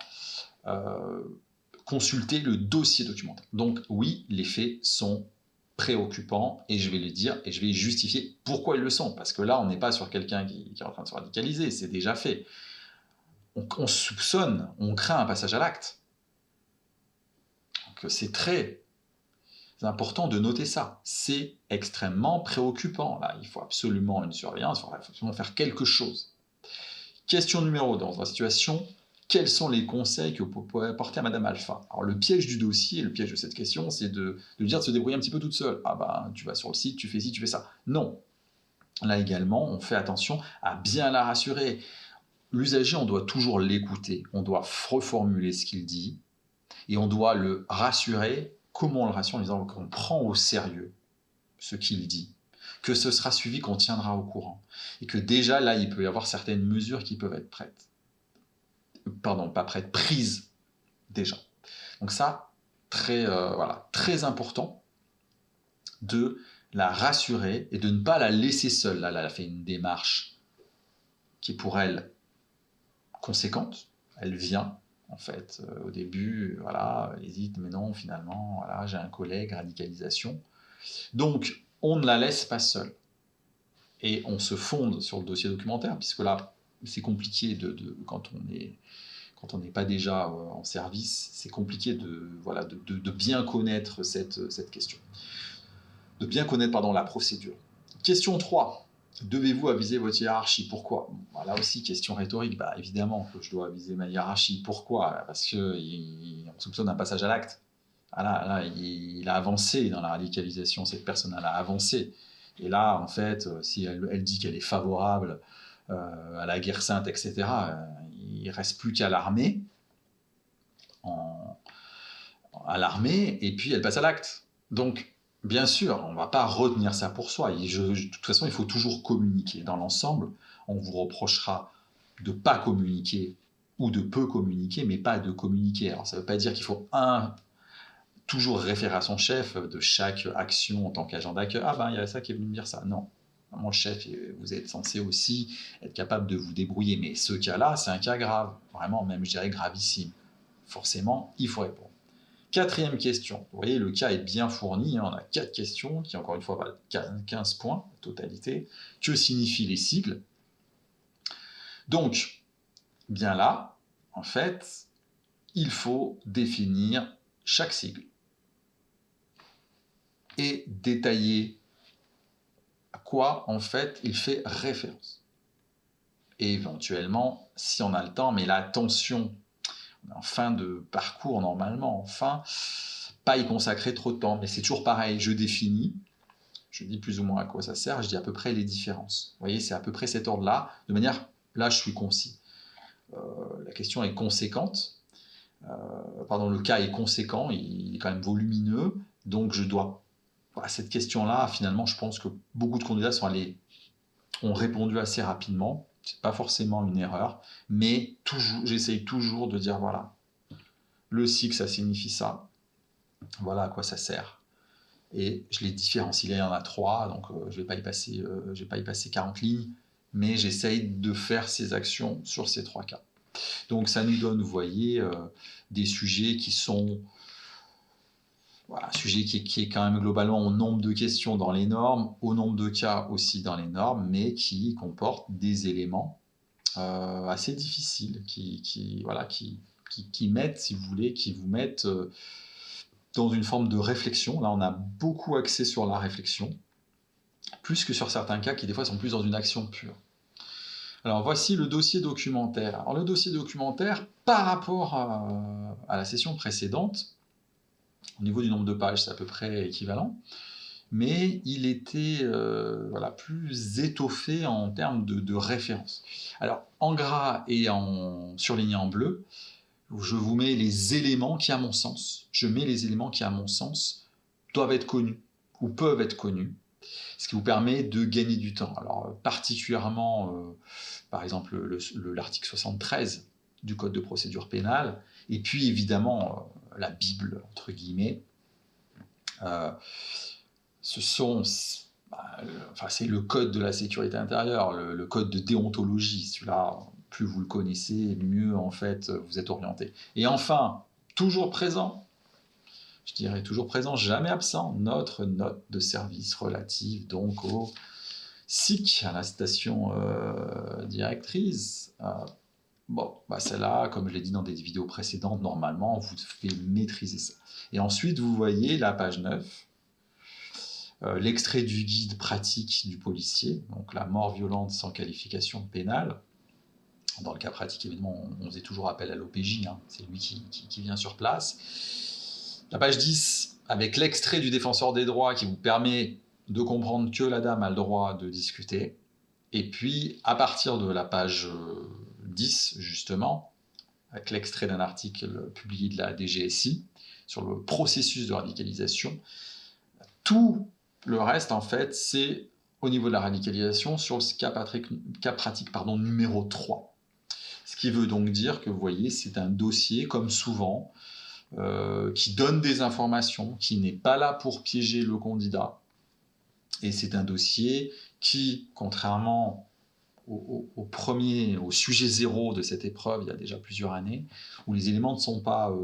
consulter le dossier documentaire. Donc, oui, les faits sont préoccupants, et je vais les dire, et je vais justifier pourquoi ils le sont, parce que là, on n'est pas sur quelqu'un qui est en train de se radicaliser, c'est déjà fait. On soupçonne, on craint un passage à l'acte. Donc c'est très important de noter ça. C'est extrêmement préoccupant. Là, il faut absolument une surveillance, il faut absolument faire quelque chose. Question numéro 2, dans la situation, quels sont les conseils que vous pouvez apporter à Madame Alpha? Alors le piège du dossier, le piège de cette question, c'est de lui dire de se débrouiller un petit peu toute seule. Ah ben, tu vas sur le site, tu fais ci, tu fais ça. Non. Là également, on fait attention à bien la rassurer. L'usager, on doit toujours l'écouter, on doit reformuler ce qu'il dit, et on doit le rassurer. Comment on le rassure? En disant qu'on prend au sérieux ce qu'il dit, que ce sera suivi, qu'on tiendra au courant, et que déjà là, il peut y avoir certaines mesures qui peuvent être prêtes. Pardon, pas prêtes, prises déjà. Donc ça, très important de la rassurer et de ne pas la laisser seule. Là, elle a fait une démarche qui est pour elle conséquente. Elle vient, en fait, au début, voilà, elle hésite, mais non, finalement, voilà, j'ai un collègue, radicalisation. Donc, on ne la laisse pas seule. Et on se fonde sur le dossier documentaire, puisque là, c'est compliqué quand on n'est pas déjà en service, c'est compliqué de bien connaître cette question. De bien connaître, la procédure. Question 3. Devez-vous aviser votre hiérarchie? Pourquoi? Là aussi, question rhétorique. Évidemment que je dois aviser ma hiérarchie. Pourquoi? Parce qu'on soupçonne un passage à l'acte. Là, il a avancé dans la radicalisation, cette personne a avancé. Et là, en fait, si elle dit qu'elle est favorable à la guerre sainte, etc., il ne reste plus qu'à l'armée, et puis elle passe à l'acte. Donc, bien sûr, on ne va pas retenir ça pour soi. De toute façon, il faut toujours communiquer. Dans l'ensemble, on vous reprochera de ne pas communiquer ou de peu communiquer, mais pas de communiquer. Alors, ça ne veut pas dire qu'il faut toujours référer à son chef de chaque action en tant qu'agent d'accueil. Il y a ça qui est venu me dire ça. Non. Mon chef, vous êtes censé aussi être capable de vous débrouiller. Mais ce cas-là, c'est un cas grave. Vraiment, même, je dirais, gravissime. Forcément, il faut répondre. Quatrième question. Vous voyez, le cas est bien fourni. On a 4 questions qui, encore une fois, valent 15 points, totalité. Que signifient les sigles? Donc, bien là, en fait, il faut définir chaque sigle et détailler à quoi, en fait, il fait référence. Et éventuellement, si on a le temps, mais là, attention, en fin de parcours normalement, enfin, pas y consacrer trop de temps, mais c'est toujours pareil, je définis, je dis plus ou moins à quoi ça sert, je dis à peu près les différences. Vous voyez, c'est à peu près cet ordre-là, de manière, là je suis concis. La question est conséquente, le cas est conséquent, il est quand même volumineux, donc je dois, à cette question-là, finalement, je pense que beaucoup de candidats ont répondu assez rapidement. C'est pas forcément une erreur, mais j'essaye toujours de dire voilà, le sigle ça signifie ça, voilà à quoi ça sert. Et je les différencie. Là, il y en a 3, donc je vais pas y passer 40 lignes, mais j'essaye de faire ces actions sur ces 3 cas. Donc ça nous donne, vous voyez, des sujets qui sont un sujet qui est quand même globalement au nombre de questions dans les normes, au nombre de cas aussi dans les normes, mais qui comporte des éléments assez difficiles, qui mettent, si vous voulez, qui vous mettent dans une forme de réflexion. Là, on a beaucoup axé sur la réflexion, plus que sur certains cas qui, des fois, sont plus dans une action pure. Alors, voici le dossier documentaire. Alors, le dossier documentaire, par rapport à la session précédente, au niveau du nombre de pages, c'est à peu près équivalent, mais il était plus étoffé en termes de référence. Alors, en gras et surligné en bleu, je vous mets les éléments qui, à mon sens, doivent être connus ou peuvent être connus, ce qui vous permet de gagner du temps. Alors, particulièrement, par exemple, l'article 73 du Code de procédure pénale, et puis évidemment, la Bible, entre guillemets. C'est le code de la sécurité intérieure, le code de déontologie. Celui-là, plus vous le connaissez, mieux en fait vous êtes orienté. Et enfin, toujours présent, jamais absent, notre note de service relative donc au SIC, à la station directrice. Celle-là, comme je l'ai dit dans des vidéos précédentes, normalement, vous devez maîtriser ça. Et ensuite, vous voyez la page 9, l'extrait du guide pratique du policier, donc la mort violente sans qualification pénale. Dans le cas pratique, évidemment, on faisait toujours appel à l'OPJ, c'est lui qui vient sur place. La page 10, avec l'extrait du défenseur des droits qui vous permet de comprendre que la dame a le droit de discuter. Et puis, à partir de la page 10, justement, avec l'extrait d'un article publié de la DGSI sur le processus de radicalisation, tout le reste, en fait, c'est au niveau de la radicalisation sur le cas pratique numéro 3. Ce qui veut donc dire que, vous voyez, c'est un dossier, comme souvent, qui donne des informations, qui n'est pas là pour piéger le candidat. Et c'est un dossier qui, contrairement au sujet zéro de cette épreuve, il y a déjà plusieurs années, où les éléments ne sont pas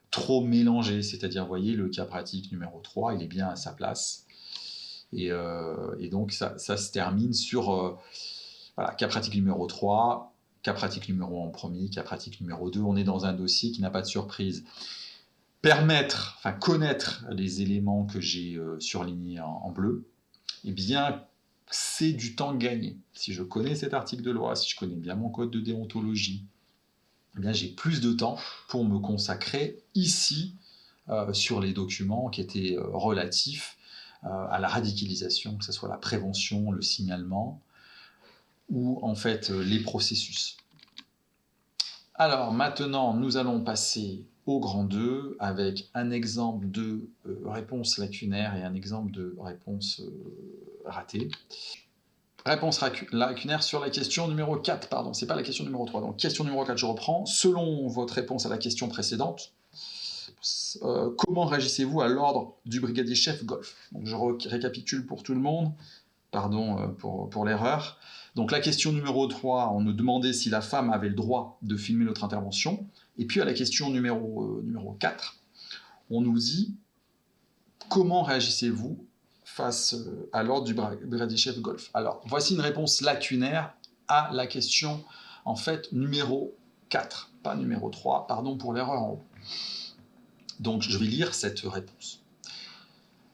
trop mélangés. C'est-à-dire, vous voyez, le cas pratique numéro 3, il est bien à sa place. Et donc, ça se termine sur cas pratique numéro 3, cas pratique numéro 1 en premier, cas pratique numéro 2. On est dans un dossier qui n'a pas de surprise. Connaître les éléments que j'ai surlignés en bleu, eh bien, c'est du temps gagné. Si je connais cet article de loi, si je connais bien mon code de déontologie, eh bien, j'ai plus de temps pour me consacrer ici sur les documents qui étaient relatifs à la radicalisation, que ce soit la prévention, le signalement, ou en fait les processus. Alors maintenant, nous allons passer au grand 2 avec un exemple de réponse lacunaire et un exemple de réponse ratée. Réponse lacunaire sur la question numéro 4, pardon, c'est pas la question numéro 3. Donc question numéro 4, je reprends. Selon votre réponse à la question précédente, comment réagissez-vous à l'ordre du brigadier chef Golf? Donc je récapitule pour tout le monde, pardon pour l'erreur. Donc la question numéro 3, on nous demandait si la femme avait le droit de filmer notre intervention. Et puis à la question numéro 4, on nous dit comment réagissez-vous face à l'ordre du brigadier chef Golf. Alors, voici une réponse lacunaire à la question, en fait, numéro 4, pas numéro 3, pardon pour l'erreur en haut. Donc, je vais lire cette réponse.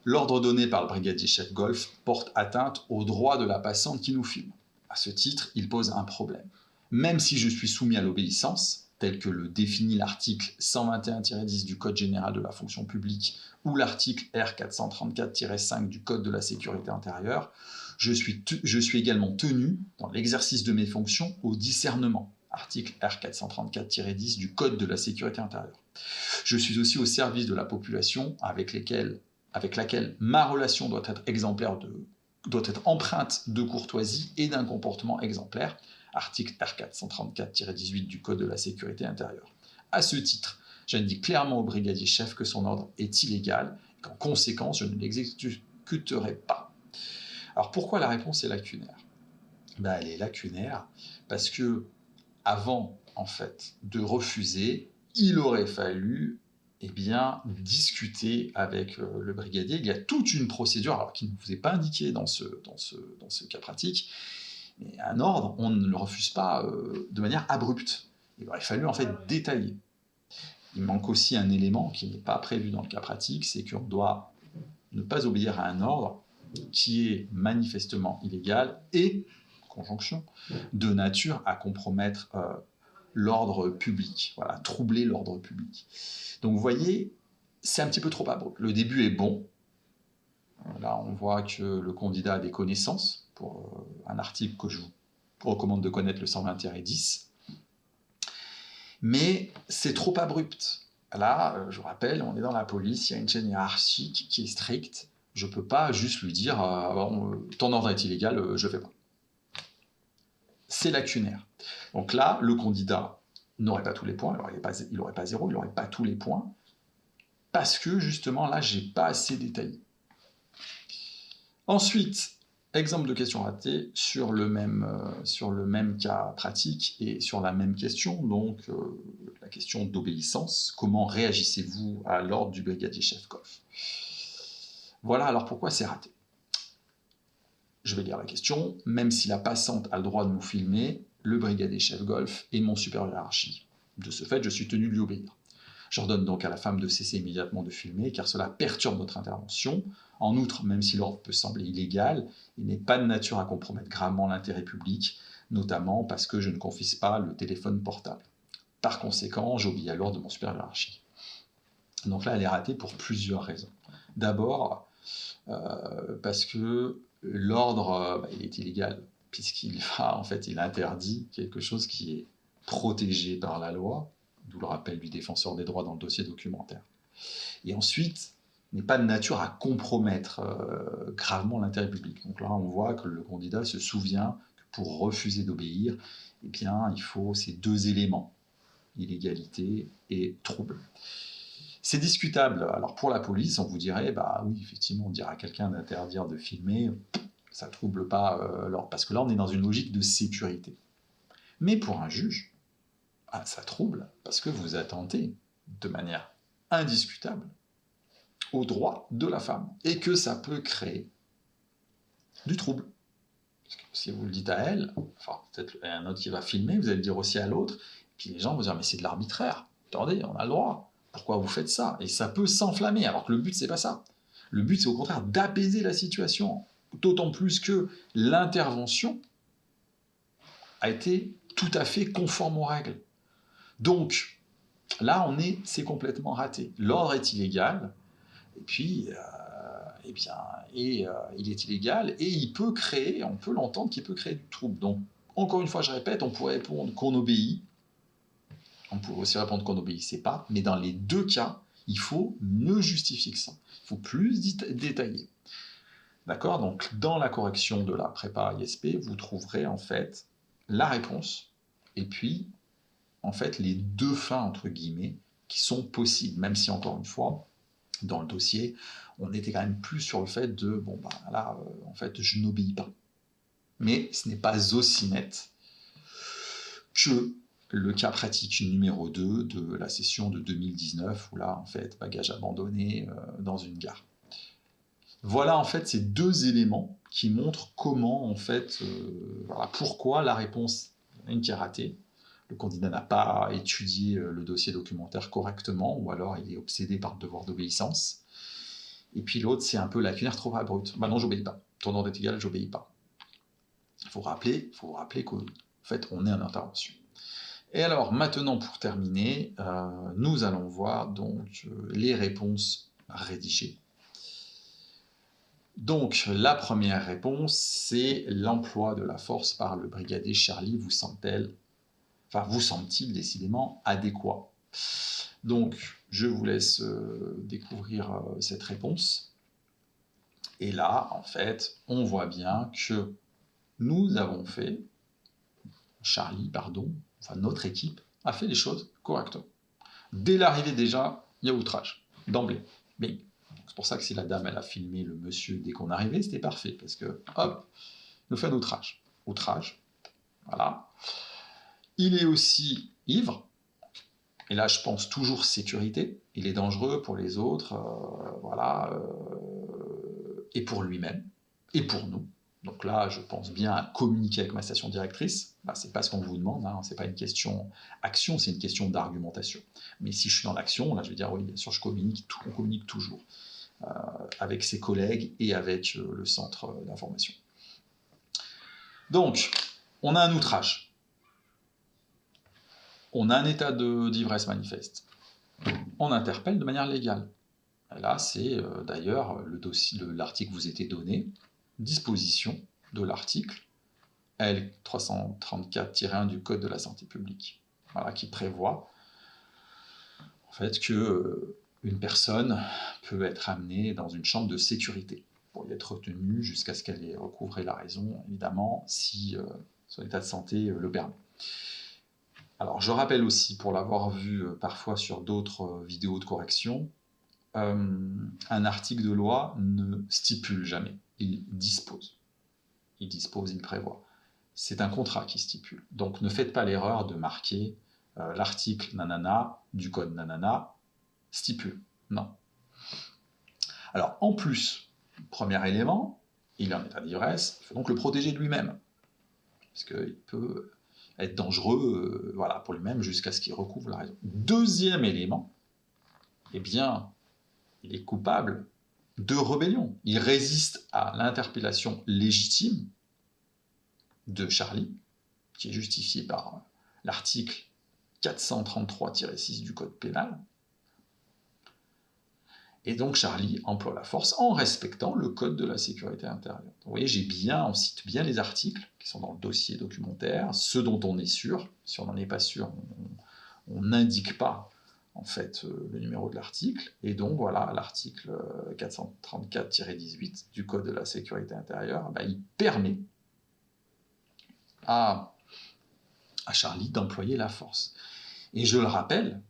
L'ordre donné par le brigadier chef Golf porte atteinte au droit de la passante qui nous filme. À ce titre, il pose un problème. Même si je suis soumis à l'obéissance, tel que le définit l'article 121-10 du Code général de la fonction publique ou l'article R434-5 du Code de la sécurité intérieure, je suis également tenu, dans l'exercice de mes fonctions, au discernement, article R434-10 du Code de la sécurité intérieure. Je suis aussi au service de la population avec laquelle ma relation doit être empreinte de courtoisie et d'un comportement exemplaire, article R434-18 du Code de la sécurité intérieure. À ce titre, j'indique clairement au brigadier chef que son ordre est illégal et qu'en conséquence, je ne l'exécuterai pas. Alors pourquoi la réponse est lacunaire ? Elle est lacunaire parce que avant, en fait, de refuser, il aurait fallu discuter avec le brigadier. Il y a toute une procédure, alors qui ne vous est pas indiquée dans ce cas pratique, mais un ordre, on ne le refuse pas de manière abrupte. Il aurait fallu en fait détailler. Il manque aussi un élément qui n'est pas prévu dans le cas pratique, c'est qu'on doit ne pas obéir à un ordre qui est manifestement illégal et, conjonction, de nature à compromettre l'ordre public, voilà, troubler l'ordre public. Donc vous voyez, c'est un petit peu trop abrupt. Le début est bon. Là, on voit que le candidat a des connaissances pour un article que je vous recommande de connaître, le 121-10. Mais c'est trop abrupt. Là, je vous rappelle, on est dans la police, il y a une chaîne hiérarchique qui est stricte. Je ne peux pas juste lui dire ton ordre est illégal, je ne fais pas. C'est lacunaire. Donc là, le candidat n'aurait pas tous les points, alors il n'aurait pas 0, il n'aurait pas tous les points, parce que justement là, je n'ai pas assez détaillé. Ensuite, exemple de question ratée sur le même cas pratique et sur la même question, donc la question d'obéissance. Comment réagissez-vous à l'ordre du brigadier chef Golf ? Voilà alors pourquoi c'est raté. Je vais lire la question. Même si la passante a le droit de nous filmer, le brigadier chef Golf est mon supérieur hiérarchique. De ce fait, je suis tenu de lui obéir. J'ordonne donc à la femme de cesser immédiatement de filmer, car cela perturbe notre intervention. En outre, même si l'ordre peut sembler illégal, il n'est pas de nature à compromettre gravement l'intérêt public, notamment parce que je ne confisque pas le téléphone portable. Par conséquent, j'obéis à l'ordre de mon supérieur hiérarchique. Donc là, elle est ratée pour plusieurs raisons. D'abord, parce que l'ordre il est illégal, puisqu'il il interdit quelque chose qui est protégé par la loi, d'où le rappel du défenseur des droits dans le dossier documentaire. Et ensuite, n'est pas de nature à compromettre gravement l'intérêt public. Donc là, on voit que le candidat se souvient que pour refuser d'obéir, il faut ces deux éléments, illégalité et trouble. C'est discutable. Alors pour la police, on vous dirait, oui, effectivement, on dirait à quelqu'un d'interdire de filmer, ça ne trouble pas l'ordre, parce que là, on est dans une logique de sécurité. Mais pour un juge, ça trouble, parce que vous attentez de manière indiscutable aux droits de la femme, et que ça peut créer du trouble. Parce que si vous le dites à elle, peut-être un autre qui va filmer, vous allez le dire aussi à l'autre, puis les gens vont dire, mais c'est de l'arbitraire, attendez, on a le droit, pourquoi vous faites ça ? Et ça peut s'enflammer, alors que le but, c'est pas ça. Le but, c'est au contraire d'apaiser la situation, d'autant plus que l'intervention a été tout à fait conforme aux règles. Donc, là, c'est complètement raté. L'ordre est illégal, et puis, il est illégal, et on peut l'entendre qu'il peut créer du trouble. Donc, encore une fois, je répète, on pourrait répondre qu'on obéit, on pourrait aussi répondre qu'on n'obéissait pas, mais dans les deux cas, il faut mieux justifier que ça. Il faut plus détailler. D'accord ? Donc, dans la correction de la prépa ISP, vous trouverez en fait la réponse, et puis, en fait, les deux fins, entre guillemets, qui sont possibles, même si, encore une fois, dans le dossier, on était quand même plus sur le fait de, je n'obéis pas. Mais ce n'est pas aussi net que le cas pratique numéro 2 de la session de 2019, où là, en fait, bagage abandonné dans une gare. Voilà, en fait, ces deux éléments qui montrent comment, en fait, voilà, pourquoi la réponse, il y en a une qui est ratée. Le candidat n'a pas étudié le dossier documentaire correctement, ou alors il est obsédé par le devoir d'obéissance. Et puis l'autre, c'est un peu lacunaire, trop abrupt. Bah non, j'obéis pas. Tournant est égal, j'obéis pas. Il faut vous rappeler qu'en fait, on est en intervention. Et alors, maintenant, pour terminer, nous allons voir donc les réponses rédigées. Donc, la première réponse, c'est l'emploi de la force par le brigadier Charlie vous semble-t-il décidément adéquat. Donc, je vous laisse découvrir cette réponse. Et là, en fait, on voit bien que nous avons fait, notre équipe a fait les choses correctement. Dès l'arrivée déjà, il y a outrage, d'emblée. Bing. C'est pour ça que si la dame, elle a filmé le monsieur dès qu'on arrivait, c'était parfait, parce que, hop, il nous fait un outrage. Outrage, voilà. Il est aussi ivre, et là, je pense toujours sécurité. Il est dangereux pour les autres, et pour lui-même, et pour nous. Donc là, je pense bien à communiquer avec ma station directrice. Là, c'est pas ce qu'on vous demande, hein. C'est pas une question action, c'est une question d'argumentation. Mais si je suis dans l'action, là, je vais dire oui, bien sûr, on communique toujours avec ses collègues et avec le centre d'information. Donc, on a un outrage. On a un état d'ivresse manifeste. On interpelle de manière légale. Et là, c'est d'ailleurs l'article vous était donné, disposition de l'article L334-1 du Code de la santé publique, voilà, qui prévoit en fait que une personne peut être amenée dans une chambre de sécurité pour y être retenue jusqu'à ce qu'elle ait recouvré la raison, évidemment, si son état de santé le permet. Alors, je rappelle aussi, pour l'avoir vu parfois sur d'autres vidéos de correction, un article de loi ne stipule jamais, il dispose. Il prévoit. C'est un contrat qui stipule. Donc ne faites pas l'erreur de marquer l'article nanana du code nanana stipule. Non. Alors en plus, premier élément, il est en état d'ivresse, il faut donc le protéger de lui-même. Parce qu'il peut être dangereux pour lui-même jusqu'à ce qu'il recouvre la raison. Deuxième élément, eh bien, il est coupable de rébellion. Il résiste à l'interpellation légitime de Charlie, qui est justifiée par l'article 433-6 du Code pénal. Et donc Charlie emploie la force en respectant le Code de la sécurité intérieure. Vous voyez, on cite bien les articles qui sont dans le dossier documentaire, ceux dont on est sûr. Si on n'en est pas sûr, on n'indique pas en fait le numéro de l'article, et donc voilà, l'article 434-18 du Code de la sécurité intérieure, il permet à Charlie d'employer la force. Et je le rappelle,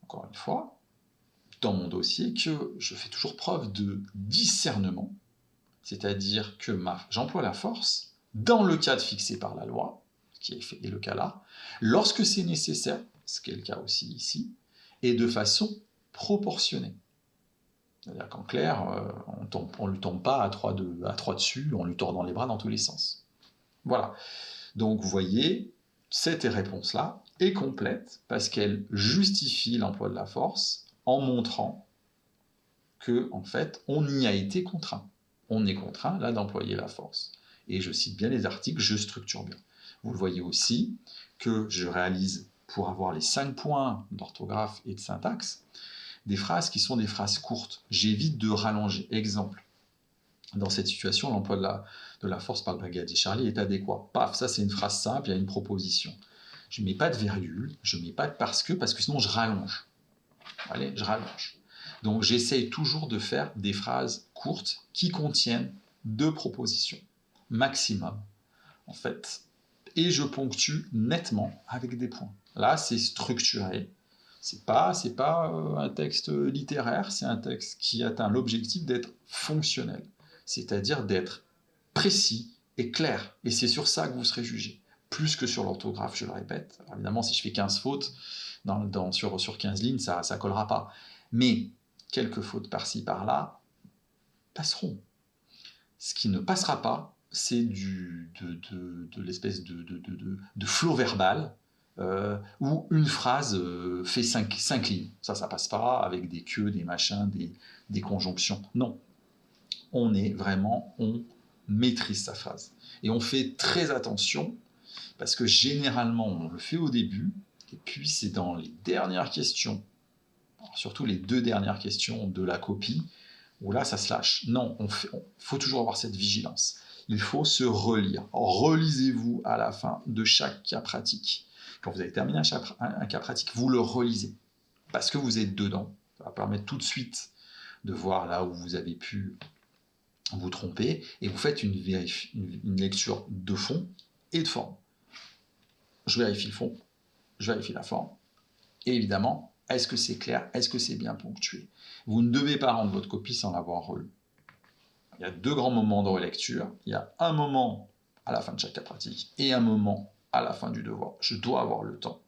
encore une fois, dans mon dossier, que je fais toujours preuve de discernement, c'est-à-dire que j'emploie la force dans le cadre fixé par la loi, ce qui est le cas là, lorsque c'est nécessaire, ce qui est le cas aussi ici, et de façon proportionnée. C'est-à-dire qu'en clair, on ne lui tombe pas à trois dessus, on lui tord dans les bras dans tous les sens. Voilà. Donc vous voyez, cette réponse-là est complète parce qu'elle justifie l'emploi de la force en montrant que, en fait, on y a été contraint. On est contraint, là, d'employer la force. Et je cite bien les articles, je structure bien. Vous le voyez aussi que je réalise, pour avoir les 5 points d'orthographe et de syntaxe, des phrases qui sont des phrases courtes. J'évite de rallonger. Exemple. Dans cette situation, l'emploi de la force par le brigadier Charlie est adéquat. Paf, ça c'est une phrase simple, il y a une proposition. Je ne mets pas de virgule, je ne mets pas de parce que sinon je rallonge. Allez, je rallonge. Donc j'essaye toujours de faire des phrases courtes qui contiennent 2 propositions, maximum, en fait. Et je ponctue nettement avec des points. Là, c'est structuré. C'est pas un texte littéraire, c'est un texte qui atteint l'objectif d'être fonctionnel, c'est-à-dire d'être précis et clair. Et c'est sur ça que vous serez jugé. plus que sur l'orthographe, je le répète. Alors évidemment, si je fais 15 fautes sur 15 lignes, ça ne collera pas. Mais quelques fautes par-ci, par-là passeront. Ce qui ne passera pas, c'est de l'espèce de flow verbal où une phrase fait 5 lignes. Ça passe pas avec des queues, des machins, des conjonctions. Non. On maîtrise sa phrase. Et on fait très attention, parce que généralement, on le fait au début, et puis c'est dans les dernières questions, surtout les 2 dernières questions de la copie, où là, ça se lâche. Non, faut toujours avoir cette vigilance. Il faut se relire. Relisez-vous à la fin de chaque cas pratique. Quand vous avez terminé un cas pratique, vous le relisez, parce que vous êtes dedans. Ça va permettre tout de suite de voir là où vous avez pu vous tromper, et vous faites une lecture de fond et de forme. Je vérifie le fond, je vérifie la forme, et évidemment, est-ce que c'est clair, est-ce que c'est bien ponctué? Vous ne devez pas rendre votre copie sans l'avoir relu. Il y a 2 grands moments de relecture. Il y a un moment à la fin de chaque cas pratique et un moment à la fin du devoir. Je dois avoir le temps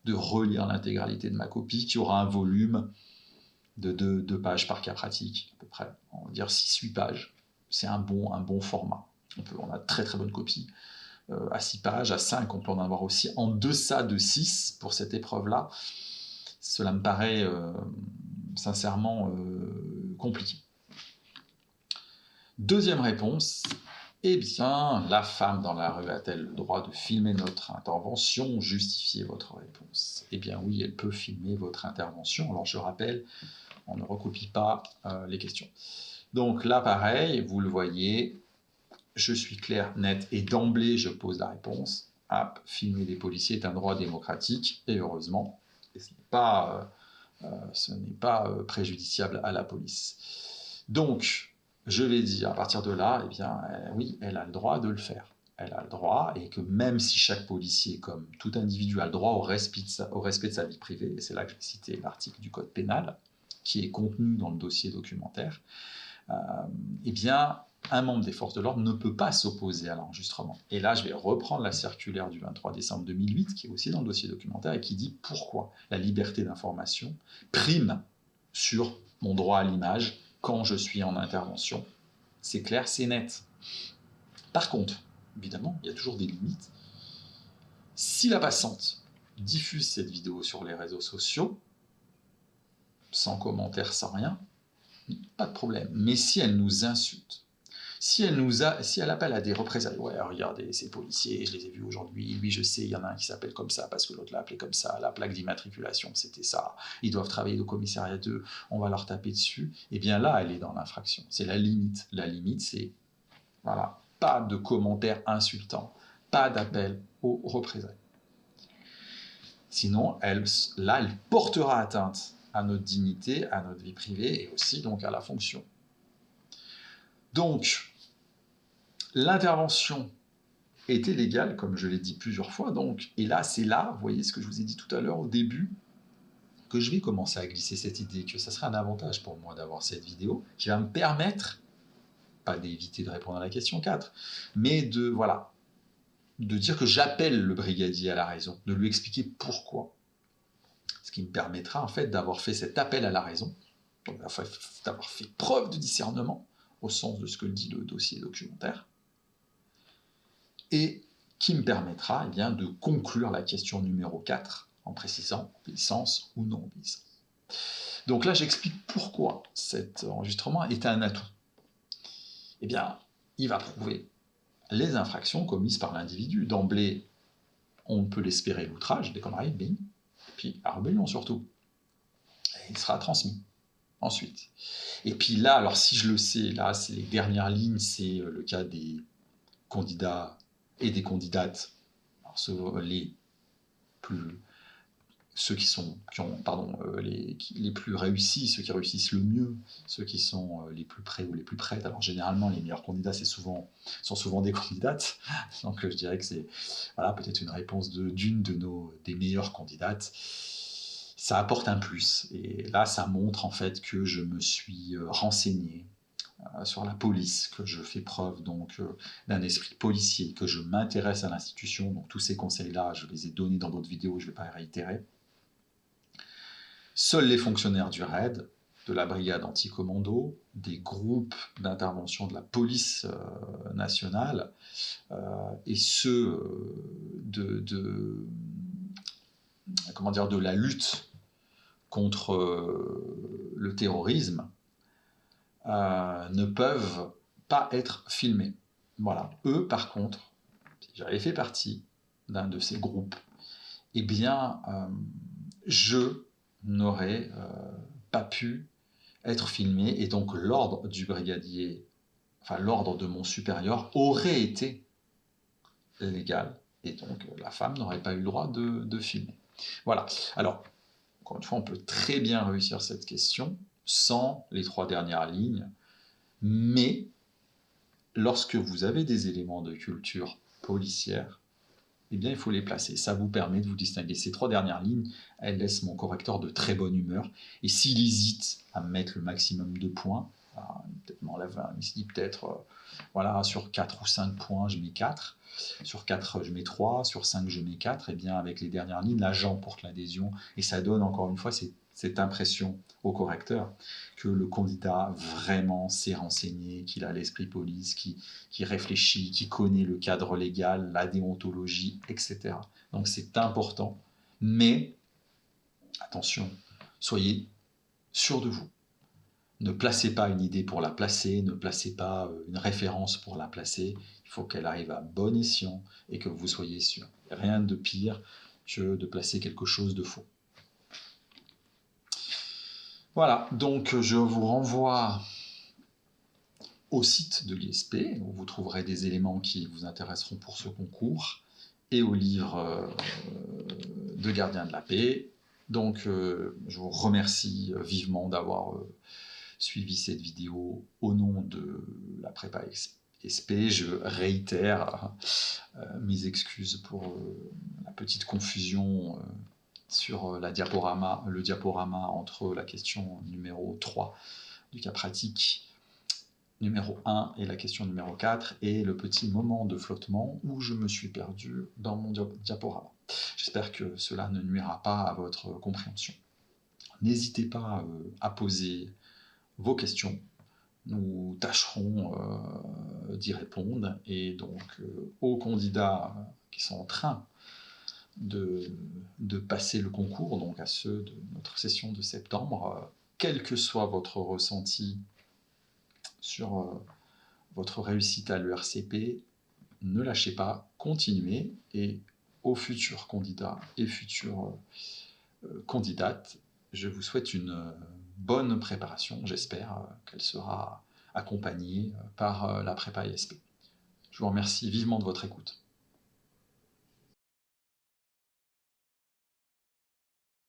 de relire l'intégralité de ma copie, qui aura un volume de 2 pages par cas pratique, à peu près. On va dire 6-8 pages. C'est un bon format. On a très très bonne copie. À 6 pages, à 5, on peut en avoir aussi en deçà de 6 pour cette épreuve-là. Cela me paraît sincèrement compliqué. Deuxième réponse, eh bien, la femme dans la rue a-t-elle le droit de filmer notre intervention? Justifiez votre réponse. Eh bien oui, elle peut filmer votre intervention. Alors je rappelle, on ne recopie pas les questions. Donc là, pareil, vous le voyez, je suis clair, net, et d'emblée, je pose la réponse. Filmer des policiers est un droit démocratique, et heureusement, et ce n'est pas préjudiciable à la police. Donc, je vais dire, à partir de là, eh bien, oui, elle a le droit de le faire. Elle a le droit, et que même si chaque policier, comme tout individu, a le droit au respect de sa vie privée, et c'est là que je vais citer l'article du Code pénal, qui est contenu dans le dossier documentaire, eh bien, un membre des forces de l'ordre ne peut pas s'opposer à l'enregistrement. Et là, je vais reprendre la circulaire du 23 décembre 2008, qui est aussi dans le dossier documentaire, et qui dit pourquoi la liberté d'information prime sur mon droit à l'image quand je suis en intervention. C'est clair, c'est net. Par contre, évidemment, il y a toujours des limites. Si la passante diffuse cette vidéo sur les réseaux sociaux, sans commentaire, sans rien, pas de problème. Mais si elle nous insulte, si elle appelle à des représailles, ouais, regardez, ces policiers, je les ai vus aujourd'hui, oui, je sais, il y en a un qui s'appelle comme ça parce que l'autre l'a appelé comme ça, la plaque d'immatriculation, c'était ça, ils doivent travailler au commissariat 2, on va leur taper dessus, et bien là, elle est dans l'infraction. C'est la limite. La limite, c'est, voilà, pas de commentaires insultants, pas d'appel aux représailles. Sinon, elle portera atteinte à notre dignité, à notre vie privée, et aussi donc à la fonction. Donc, l'intervention est illégale, comme je l'ai dit plusieurs fois, donc, et là, c'est là, vous voyez ce que je vous ai dit tout à l'heure au début, que je vais commencer à glisser cette idée, que ça serait un avantage pour moi d'avoir cette vidéo, qui va me permettre, pas d'éviter de répondre à la question 4, mais de dire que j'appelle le brigadier à la raison, de lui expliquer pourquoi. Ce qui me permettra en fait d'avoir fait cet appel à la raison, d'avoir fait preuve de discernement, au sens de ce que dit le dossier documentaire, et qui me permettra eh bien, de conclure la question numéro 4 en précisant obéissance ou non obéissance. Donc là, j'explique pourquoi cet enregistrement est un atout. Eh bien, il va prouver les infractions commises par l'individu. D'emblée, on peut l'espérer, l'outrage, des conneries, bing, puis la rébellion surtout. Et il sera transmis ensuite. Et puis là, alors si je le sais, là, c'est les dernières lignes, c'est le cas des candidats et des candidates, alors les plus réussis, ceux qui réussissent le mieux, ceux qui sont les plus prêts ou les plus prêtes. Alors généralement, les meilleurs candidats sont souvent des candidates. Donc je dirais que c'est peut-être une réponse d'une des meilleures candidates. Ça apporte un plus. Et là, ça montre en fait que je me suis renseigné sur la police, que je fais preuve donc d'un esprit policier, que je m'intéresse à l'institution. Donc tous ces conseils-là, je les ai donnés dans d'autres vidéos, je ne vais pas les réitérer. Seuls les fonctionnaires du RAID, de la brigade anti-commando, des groupes d'intervention de la police nationale, et ceux de la lutte contre le terrorisme, ne peuvent pas être filmés. Voilà. Eux, par contre, si j'avais fait partie d'un de ces groupes, eh bien, je n'aurais pas pu être filmé, et donc l'ordre du brigadier, enfin l'ordre de mon supérieur aurait été légal, et donc la femme n'aurait pas eu le droit de filmer. Voilà. Alors, encore une fois, on peut très bien réussir cette question sans les 3 dernières lignes, mais lorsque vous avez des éléments de culture policière, eh bien, il faut les placer. Ça vous permet de vous distinguer. Ces 3 dernières lignes, elles laissent mon correcteur de très bonne humeur. Et s'il hésite à mettre le maximum de points, peut-être m'enlève il se dit peut-être, voilà, sur 4 ou 5 points, je mets 4. Sur 4, je mets 3. Sur 5, je mets 4. Et bien, avec les dernières lignes, là, j'emporte l'adhésion. Et ça donne, encore une fois, cette impression au correcteur que le candidat vraiment s'est renseigné, qu'il a l'esprit police, qui réfléchit, qui connaît le cadre légal, la déontologie, etc. Donc c'est important, mais attention, soyez sûr de vous. Ne placez pas une idée pour la placer, ne placez pas une référence pour la placer. Il faut qu'elle arrive à bon escient et que vous soyez sûr. Rien de pire que de placer quelque chose de faux. Voilà, donc je vous renvoie au site de l'ISP, où vous trouverez des éléments qui vous intéresseront pour ce concours, et au livre de Gardien de la Paix. Donc je vous remercie vivement d'avoir suivi cette vidéo au nom de la prépa SP. Je réitère mes excuses pour la petite confusion sur le diaporama entre la question numéro 3 du cas pratique numéro 1 et la question numéro 4 et le petit moment de flottement où je me suis perdu dans mon diaporama. J'espère que cela ne nuira pas à votre compréhension. N'hésitez pas à poser vos questions. Nous tâcherons d'y répondre, et donc aux candidats qui sont en train de passer le concours, donc à ceux de notre session de septembre, quel que soit votre ressenti sur votre réussite à l'ERCP, ne lâchez pas, continuez, et aux futurs candidats et futures candidates, je vous souhaite une bonne préparation. J'espère qu'elle sera accompagnée par la prépa ISP. Je vous remercie vivement de votre écoute.